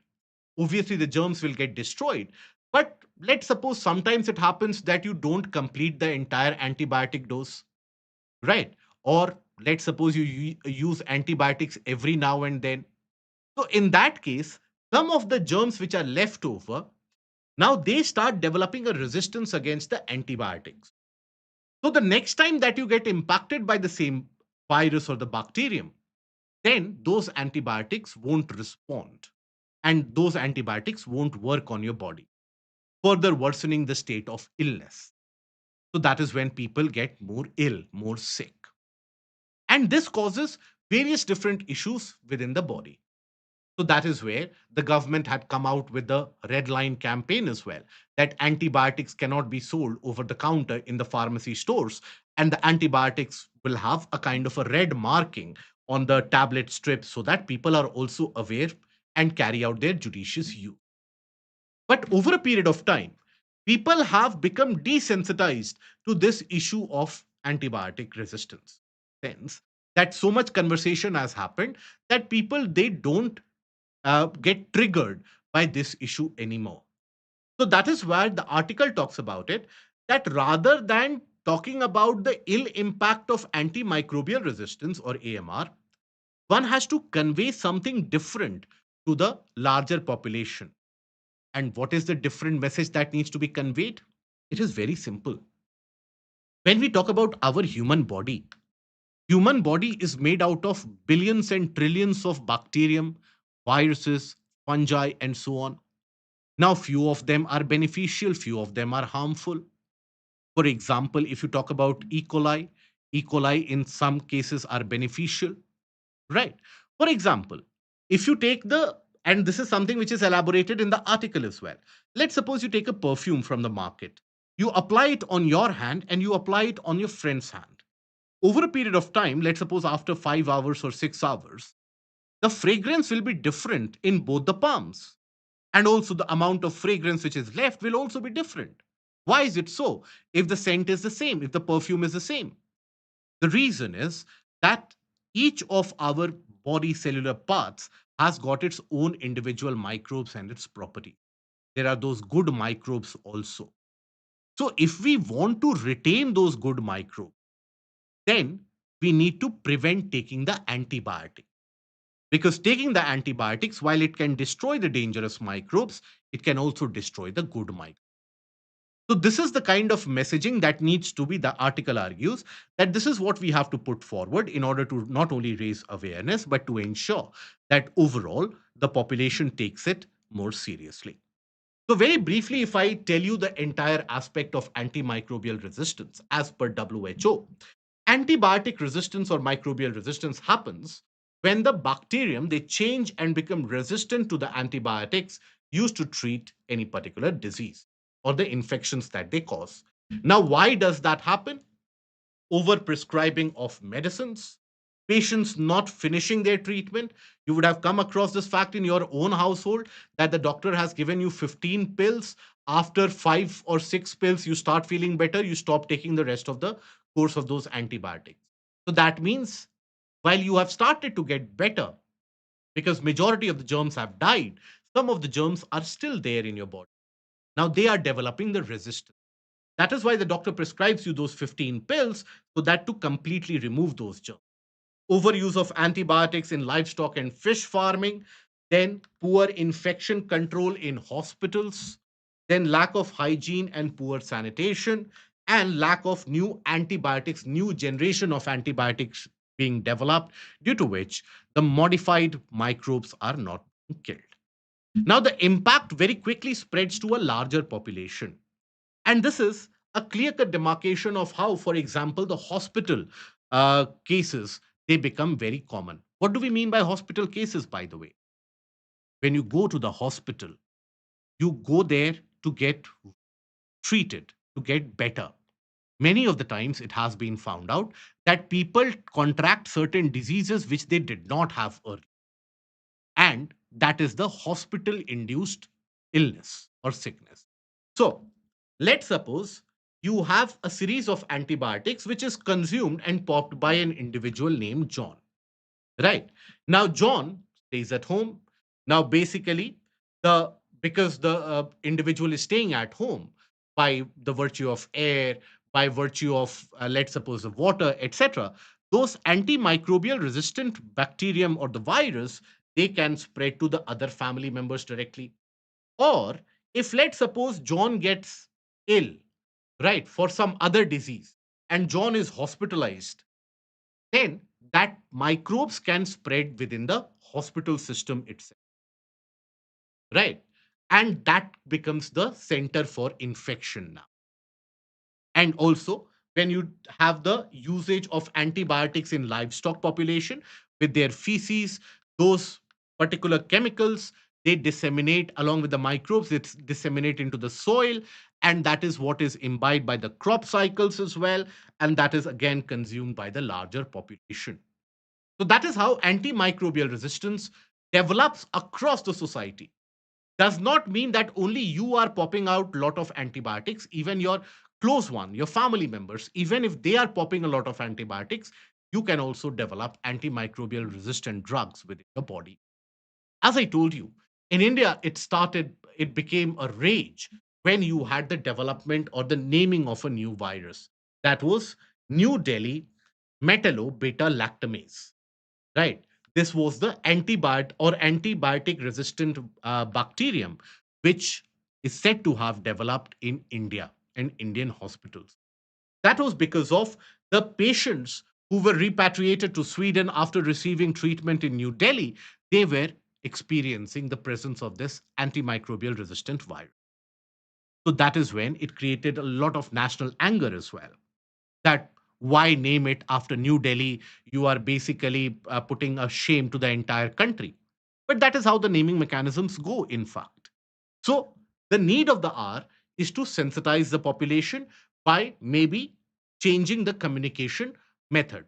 obviously the germs will get destroyed. But let's suppose sometimes it happens that you don't complete the entire antibiotic dose, right? Or let's suppose you use antibiotics every now and then. So in that case, some of the germs which are left over, now they start developing a resistance against the antibiotics. So the next time that you get impacted by the same virus or the bacterium, then those antibiotics won't respond and those antibiotics won't work on your body, further worsening the state of illness. So that is when people get more ill, more sick. And this causes various different issues within the body. So that is where the government had come out with the red line campaign as well, that antibiotics cannot be sold over the counter in the pharmacy stores. And the antibiotics will have a kind of a red marking on the tablet strip so that people are also aware and carry out their judicious use. But over a period of time, people have become desensitized to this issue of antibiotic resistance. Sense that so much conversation has happened that people they don't get triggered by this issue anymore. So that is where the article talks about it, that rather than talking about the ill impact of antimicrobial resistance or AMR, One has to convey something different to the larger population. And what is the different message that needs to be conveyed? It is very simple. When we talk about our human body is made out of billions and trillions of bacterium, viruses, fungi, and so on. Now, few of them are beneficial, few of them are harmful. For example, if you talk about E. coli in some cases are beneficial, right? For example, if you take the, and this is something which is elaborated in the article as well. Let's suppose you take a perfume from the market. You apply it on your hand and you apply it on your friend's hand. Over a period of time, let's suppose after 5 hours or 6 hours, the fragrance will be different in both the palms. And also the amount of fragrance which is left will also be different. Why is it so? If the scent is the same, if the perfume is the same, the reason is that each of our body cellular parts has got its own individual microbes and its property. There are those good microbes also. So if we want to retain those good microbes, then we need to prevent taking the antibiotic. Because taking the antibiotics, while it can destroy the dangerous microbes, it can also destroy the good microbes. So this is the kind of messaging that needs to be, the article argues, that this is what we have to put forward in order to not only raise awareness, but to ensure that overall the population takes it more seriously. So very briefly, if I tell you the entire aspect of antimicrobial resistance as per WHO, antibiotic resistance or microbial resistance happens when the bacterium, they change and become resistant to the antibiotics used to treat any particular disease or the infections that they cause. Now, why does that happen? Overprescribing of medicines, patients not finishing their treatment. You would have come across this fact in your own household that the doctor has given you 15 pills. After 5 or 6 pills, you start feeling better. You stop taking the rest of the course of those antibiotics. So that means while you have started to get better, because majority of the germs have died, some of the germs are still there in your body. Now they are developing the resistance. That is why the doctor prescribes you those 15 pills, so that to completely remove those germs. Overuse of antibiotics in livestock and fish farming, then poor infection control in hospitals, then lack of hygiene and poor sanitation, and lack of new antibiotics, new generation of antibiotics being developed, due to which the modified microbes are not being killed. Now, the impact very quickly spreads to a larger population. And this is a clear cut demarcation of how, for example, the hospital cases, they become very common. What do we mean by hospital cases, by the way? When you go to the hospital, you go there to get treated, to get better. Many of the times it has been found out that people contract certain diseases which they did not have earlier. And that is the hospital induced illness or sickness. So, let's suppose you have a series of antibiotics which is consumed and popped by an individual named John. Right. Now, John stays at home. Now, basically, the because the individual is staying at home by the virtue of air, by virtue of, let's suppose, the water, etc., those antimicrobial resistant bacterium or the virus, they can spread to the other family members directly. Or if, let's suppose, John gets ill, right, for some other disease, and John is hospitalized, then that microbes can spread within the hospital system itself, right? And that becomes the center for infection now. And also, when you have the usage of antibiotics in livestock population with their feces, those particular chemicals, they disseminate along with the microbes, it's disseminate into the soil, and that is what is imbibed by the crop cycles as well, and that is again consumed by the larger population. So that is how antimicrobial resistance develops across the society. Does not mean that only you are popping out a lot of antibiotics. Even your close one, your family members, even if they are popping a lot of antibiotics, you can also develop antimicrobial resistant drugs within your body. As I told you, in India, it became a rage when you had the development or the naming of a new virus. That was New Delhi metallo beta lactamase, right? This was the antibiotic resistant bacterium, which is said to have developed in India and Indian hospitals. That was because of the patients who were repatriated to Sweden after receiving treatment in New Delhi. They were experiencing the presence of this antimicrobial resistant virus. So that is when it created a lot of national anger as well. That why name it after New Delhi? You are basically putting a shame to the entire country. But that is how the naming mechanisms go, in fact. So the need of the hour is to sensitize the population by maybe changing the communication method.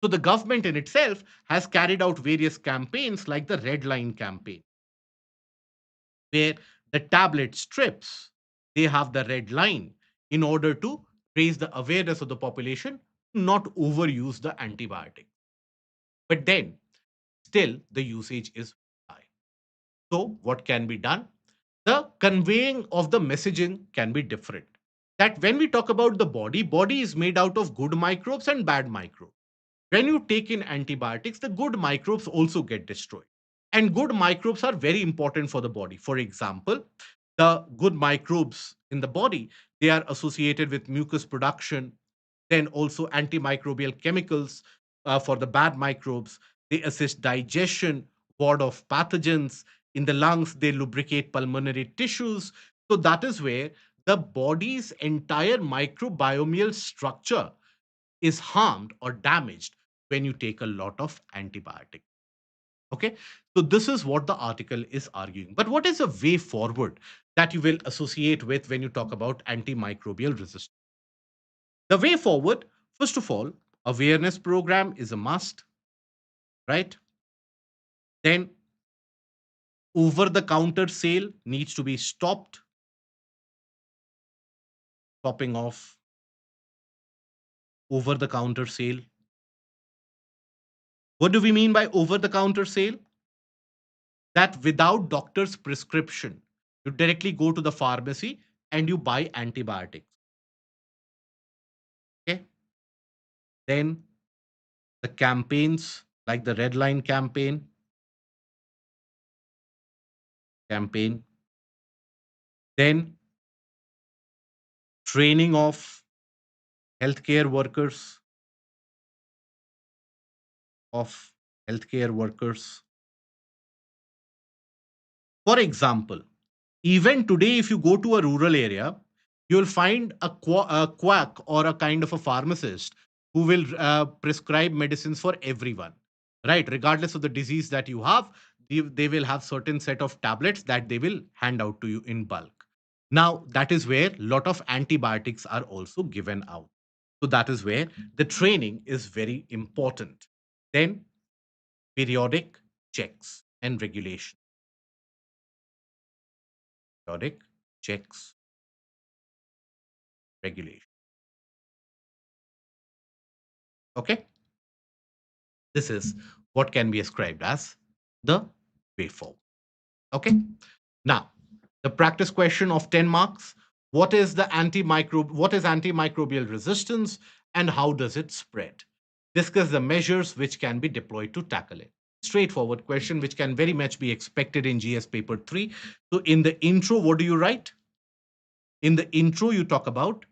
So the government in itself has carried out various campaigns like the Red Line campaign, where the tablet strips, they have the red line in order to raise the awareness of the population, not overuse the antibiotic. But then still the usage is high. So what can be done? The conveying of the messaging can be different. That when we talk about the body is made out of good microbes and bad microbes. When you take in antibiotics, the good microbes also get destroyed. And good microbes are very important for the body. For example, the good microbes in the body, they are associated with mucus production, then also antimicrobial chemicals for the bad microbes. They assist digestion, ward off pathogens. In the lungs, they lubricate pulmonary tissues. So that is where the body's entire microbiomal structure is harmed or damaged when you take a lot of antibiotic. Okay, so this is what the article is arguing. But what is a way forward that you will associate with when you talk about antimicrobial resistance? The way forward, first of all, awareness program is a must, right? Then over the counter sale needs to be stopped, stopping off over the counter sale. What do we mean by over the counter sale? That without doctor's prescription, you directly go to the pharmacy and you buy antibiotics. Okay. Then the campaigns like the red line campaign, then training healthcare workers of healthcare workers. For example, even today, if you go to a rural area, you'll find a quack or a kind of a pharmacist who will prescribe medicines for everyone, right? Regardless of the disease that you have, they will have certain set of tablets that they will hand out to you in bulk. Now, that is where a lot of antibiotics are also given out. So that is where the training is very important. Then periodic checks and regulation. Periodic checks, regulation. Okay. This is what can be ascribed as the way forward. Okay. Now, the practice question of 10 marks. What is antimicrobial resistance and how does it spread? Discuss the measures which can be deployed to tackle it. Straightforward question which can very much be expected in GS paper 3. So in the intro, what do you write? In the intro, you talk about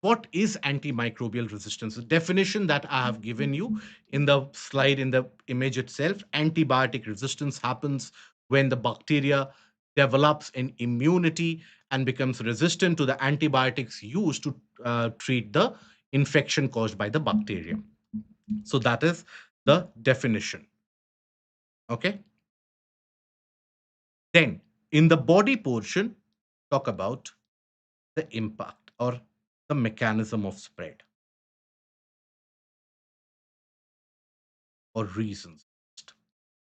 what is antimicrobial resistance. The definition that I have given you in the slide, in the image itself: antibiotic resistance happens when the bacteria develops an immunity and becomes resistant to the antibiotics used to treat the infection caused by the bacterium. So that is the definition. Okay. Then in the body portion, talk about the impact or the mechanism of spread or reasons.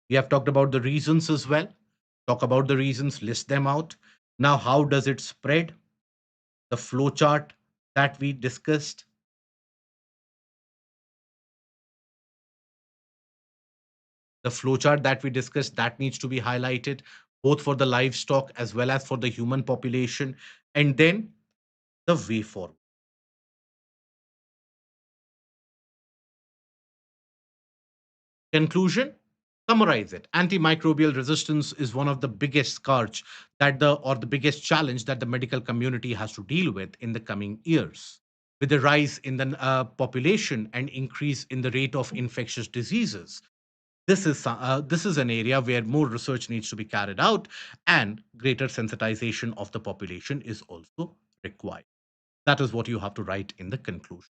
We have talked about the reasons as well. Talk about the reasons, list them out. Now, how does it spread? The flow chart that we discussed. The flow chart that we discussed that needs to be highlighted both for the livestock as well as for the human population. And then the way forward. Conclusion: Summarize it. Antimicrobial resistance is one of the biggest scourge that the biggest challenge that the medical community has to deal with in the coming years. With the rise in the population and increase in the rate of infectious diseases, this is an area where more research needs to be carried out, and greater sensitization of the population is also required. That is what you have to write in the conclusion.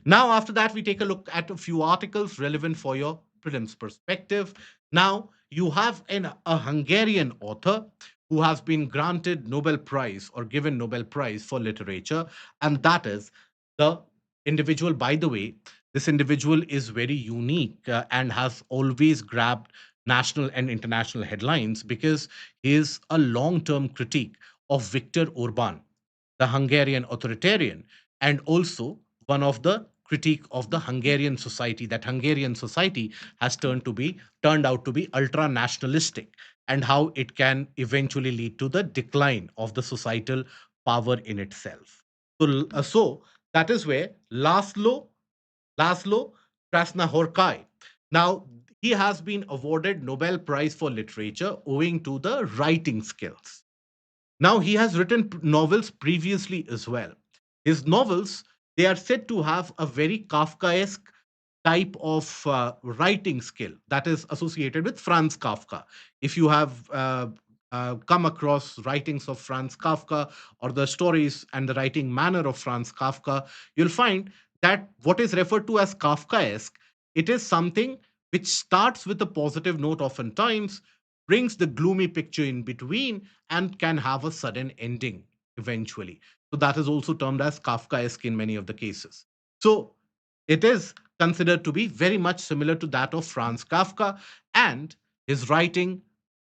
Now, after that, we take a look at a few articles relevant for your prelims perspective. Now, you have a Hungarian author who has been granted Nobel Prize or given Nobel Prize for literature, and that is the individual. By the way, this individual is very unique and has always grabbed national and international headlines because he is a long-term critique of Viktor Orban, the Hungarian authoritarian, and also one of the critique of the Hungarian society, that Hungarian society has turned out to be ultra nationalistic, and how it can eventually lead to the decline of the societal power in itself. So that is where Laszlo Krasznahorkai. Now, he has been awarded Nobel Prize for Literature owing to the writing skills. Now, he has written novels previously as well. His novels, they are said to have a very Kafkaesque type of writing skill that is associated with Franz Kafka. If you have come across writings of Franz Kafka or the stories and the writing manner of Franz Kafka, you'll find that what is referred to as Kafkaesque, it is something which starts with a positive note oftentimes, brings the gloomy picture in between, and can have a sudden ending eventually. So that is also termed as Kafkaesque in many of the cases. So it is considered to be very much similar to that of Franz Kafka, and his writing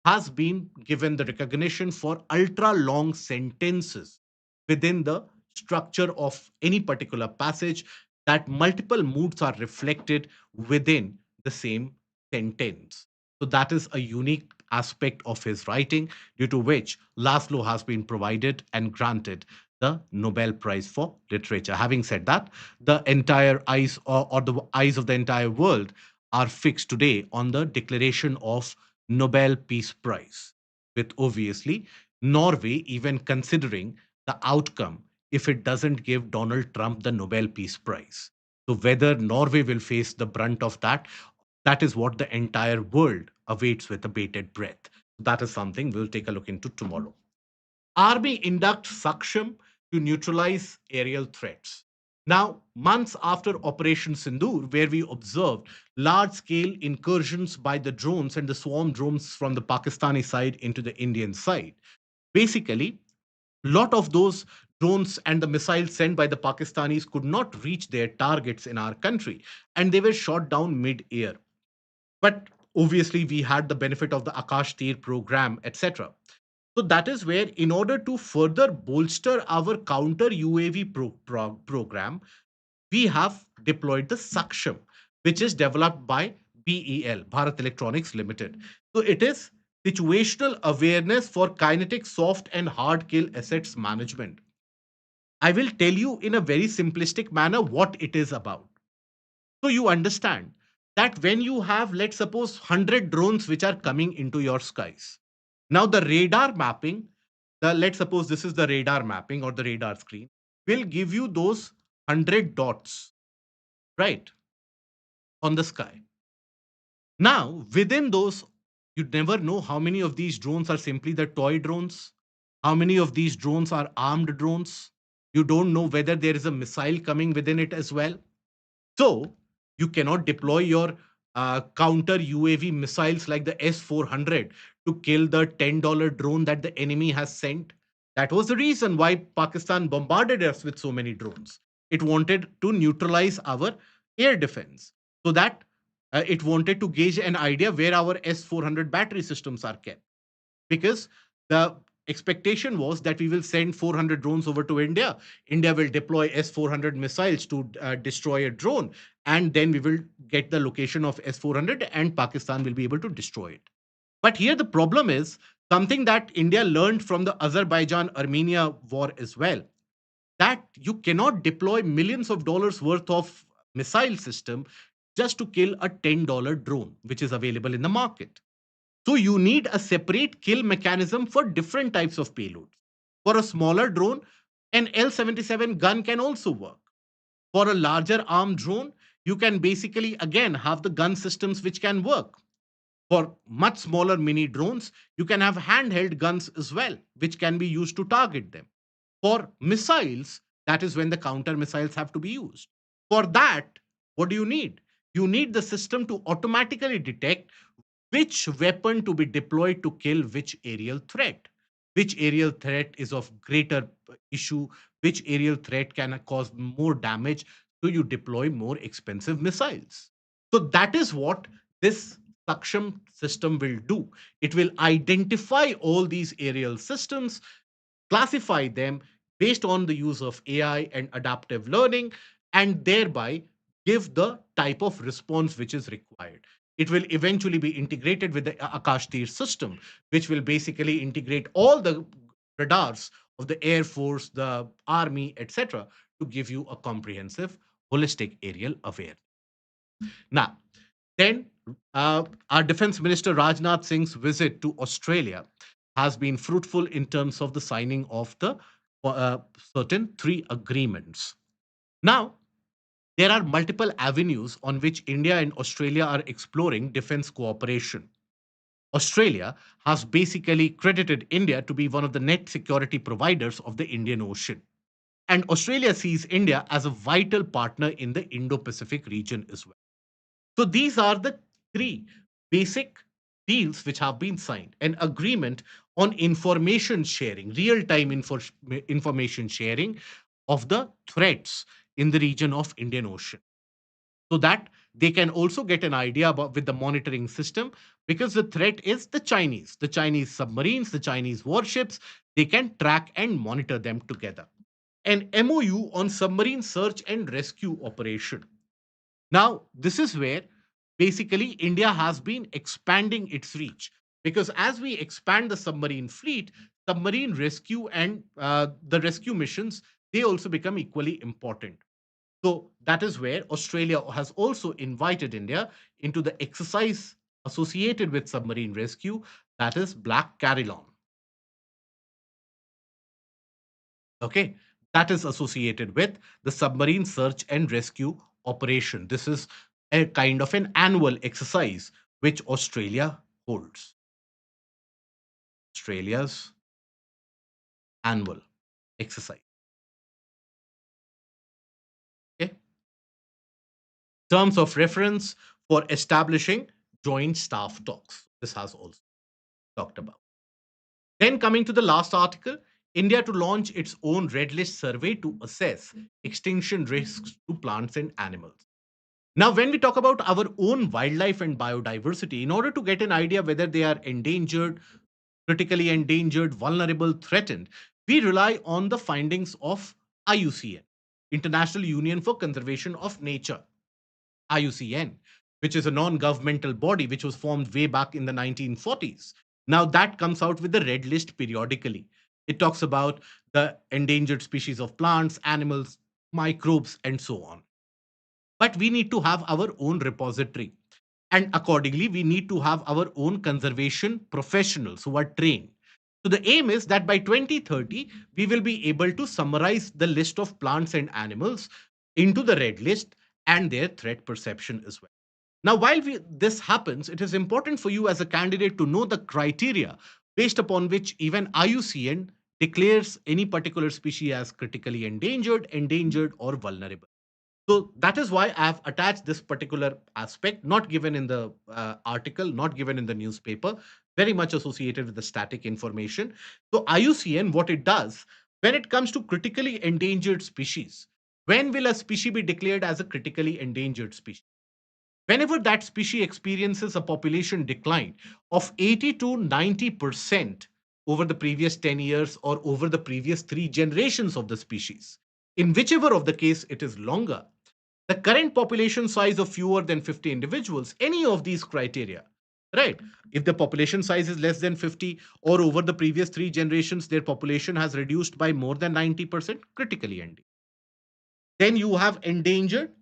has been given the recognition for ultra long sentences within the structure of any particular passage, that multiple moods are reflected within the same sentence. So that is a unique aspect of his writing, due to which Laszlo has been provided and granted the Nobel Prize for Literature. Having said that, the entire eyes, or the eyes of the entire world, are fixed today on the declaration of Nobel Peace Prize, with obviously Norway even considering the outcome if it doesn't give Donald Trump the Nobel Peace Prize. So whether Norway will face the brunt of that, that is what the entire world awaits with a bated breath. That is something we'll take a look into tomorrow. Army induct Saksham to neutralize aerial threats. Now, months after Operation Sindoor, where we observed large scale incursions by the drones and the swarm drones from the Pakistani side into the Indian side, basically, a lot of those drones and the missiles sent by the Pakistanis could not reach their targets in our country, and they were shot down mid air. But obviously, we had the benefit of the Akash Tir program, etc. So that is where, in order to further bolster our counter UAV program, we have deployed the Saksham, which is developed by BEL, Bharat Electronics Limited. So it is situational awareness for kinetic, soft, and hard kill assets management. I will tell you in a very simplistic manner what it is about. So you understand that when you have, let's suppose, 100 drones which are coming into your skies. Now the radar mapping, let's suppose this is the radar mapping or the radar screen, will give you those 100 dots, right, on the sky. Now, within those, you never know how many of these drones are simply the toy drones, how many of these drones are armed drones. You don't know whether there is a missile coming within it as well. So you cannot deploy your counter UAV missiles like the S-400 to kill the $10 drone that the enemy has sent. That was the reason why Pakistan bombarded us with so many drones. It wanted to neutralize our air defense, so that it wanted to gauge an idea where our S-400 battery systems are kept, because the expectation was that we will send 400 drones over to India. India will deploy S-400 missiles to destroy a drone, and then we will get the location of S-400, and Pakistan will be able to destroy it. But here the problem is something that India learned from the Azerbaijan-Armenia war as well, that you cannot deploy millions of dollars worth of missile system just to kill a $10 drone, which is available in the market. So you need a separate kill mechanism for different types of payloads. For a smaller drone, an L-77 gun can also work. For a larger armed drone, you can basically again have the gun systems which can work. For much smaller mini drones, you can have handheld guns as well, which can be used to target them. For missiles, that is when the counter missiles have to be used. For that, what do you need? You need the system to automatically detect which weapon to be deployed to kill which aerial threat. Which aerial threat is of greater issue, which aerial threat can cause more damage, so you deploy more expensive missiles. So that is what this Saksham system will do. It will identify all these aerial systems, classify them based on the use of AI and adaptive learning, and thereby give the type of response which is required. It will eventually be integrated with the Akash Tir system, which will basically integrate all the radars of the Air Force, the Army, etc., to give you a comprehensive, holistic aerial awareness. Now, then, our Defense Minister Rajnath Singh's visit to Australia has been fruitful in terms of the signing of the uh, certain three agreements. Now, there are multiple avenues on which India and Australia are exploring defense cooperation. Australia has basically credited India to be one of the net security providers of the Indian Ocean. And Australia sees India as a vital partner in the Indo Pacific region as well. So these are the three basic deals which have been signed. An agreement on information sharing, real time information sharing of the threats in the region of Indian Ocean, so that they can also get an idea about with the monitoring system, because the threat is the Chinese submarines, the Chinese warships. They can track and monitor them together. An MOU on submarine search and rescue operation. Now, this is where basically India has been expanding its reach, because as we expand the submarine fleet, submarine rescue and the rescue missions, they also become equally important. So that is where Australia has also invited India into the exercise associated with submarine rescue, that is Black Carillon. Okay, that is associated with the submarine search and rescue operation. This is a kind of an annual exercise which Australia holds. Australia's annual exercise. Okay, terms of reference for establishing joint staff talks. This has also talked about. Then coming to the last article, India to launch its own red list survey to assess extinction risks to plants and animals. Now, when we talk about our own wildlife and biodiversity, in order to get an idea whether they are endangered, critically endangered, vulnerable, threatened, we rely on the findings of IUCN, International Union for Conservation of Nature, IUCN, which is a non governmental body which was formed way back in the 1940s. Now, that comes out with the red list periodically. It talks about the endangered species of plants, animals, microbes, and so on. But we need to have our own repository. And accordingly, we need to have our own conservation professionals who are trained. So the aim is that by 2030, we will be able to summarize the list of plants and animals into the red list and their threat perception as well. Now, while this happens, it is important for you as a candidate to know the criteria based upon which even IUCN declares any particular species as critically endangered, endangered, or vulnerable. So that is why I have attached this particular aspect, not given in the article, not given in the newspaper, very much associated with the static information. So IUCN, what it does, when it comes to critically endangered species, when will a species be declared as a critically endangered species? Whenever that species experiences a population decline of 80 to 90% over the previous 10 years or over the previous three generations of the species, in whichever of the case it is longer, the current population size of fewer than 50 individuals, any of these criteria, right? If the population size is less than 50 or over the previous three generations, their population has reduced by more than 90%, critically endangered. Then you have endangered.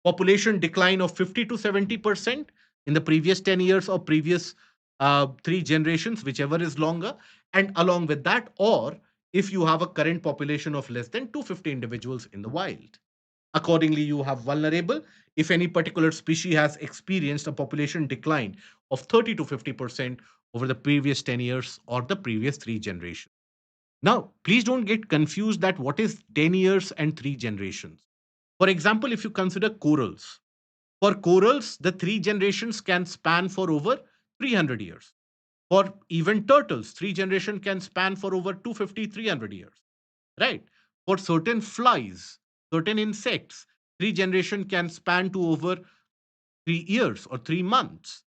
population decline of 50 to 70% in the previous 10 years or previous three generations, whichever is longer. And along with that, or if you have a current population of less than 250 individuals in the wild. Accordingly, you have vulnerable if any particular species has experienced a population decline of 30 to 50% over the previous 10 years or the previous three generations. Now, please don't get confused that what is 10 years and three generations. For example, if you consider corals, for corals, the three generations can span for over 300 years. For even turtles, three generation can span for over 250, 300 years, right? For certain flies, certain insects, three generation can span to over 3 years or 3 months.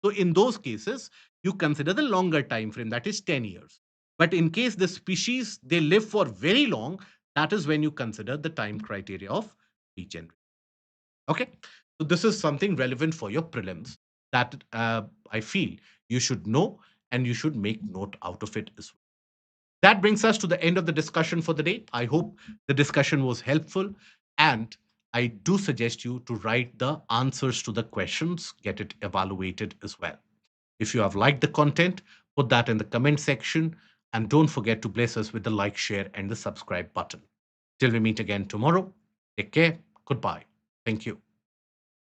So in those cases, you consider the longer time frame, that is 10 years. But in case the species they live for very long, that is when you consider the time criteria of regeneration. Okay, so this is something relevant for your prelims that I feel you should know and you should make note out of it as well. That brings us to the end of the discussion for the day. I hope the discussion was helpful, and I do suggest you to write the answers to the questions, get it evaluated as well. If you have liked the content, put that in the comment section, and don't forget to bless us with the like, share, and the subscribe button. Till we meet again tomorrow, take care. Goodbye. Thank you.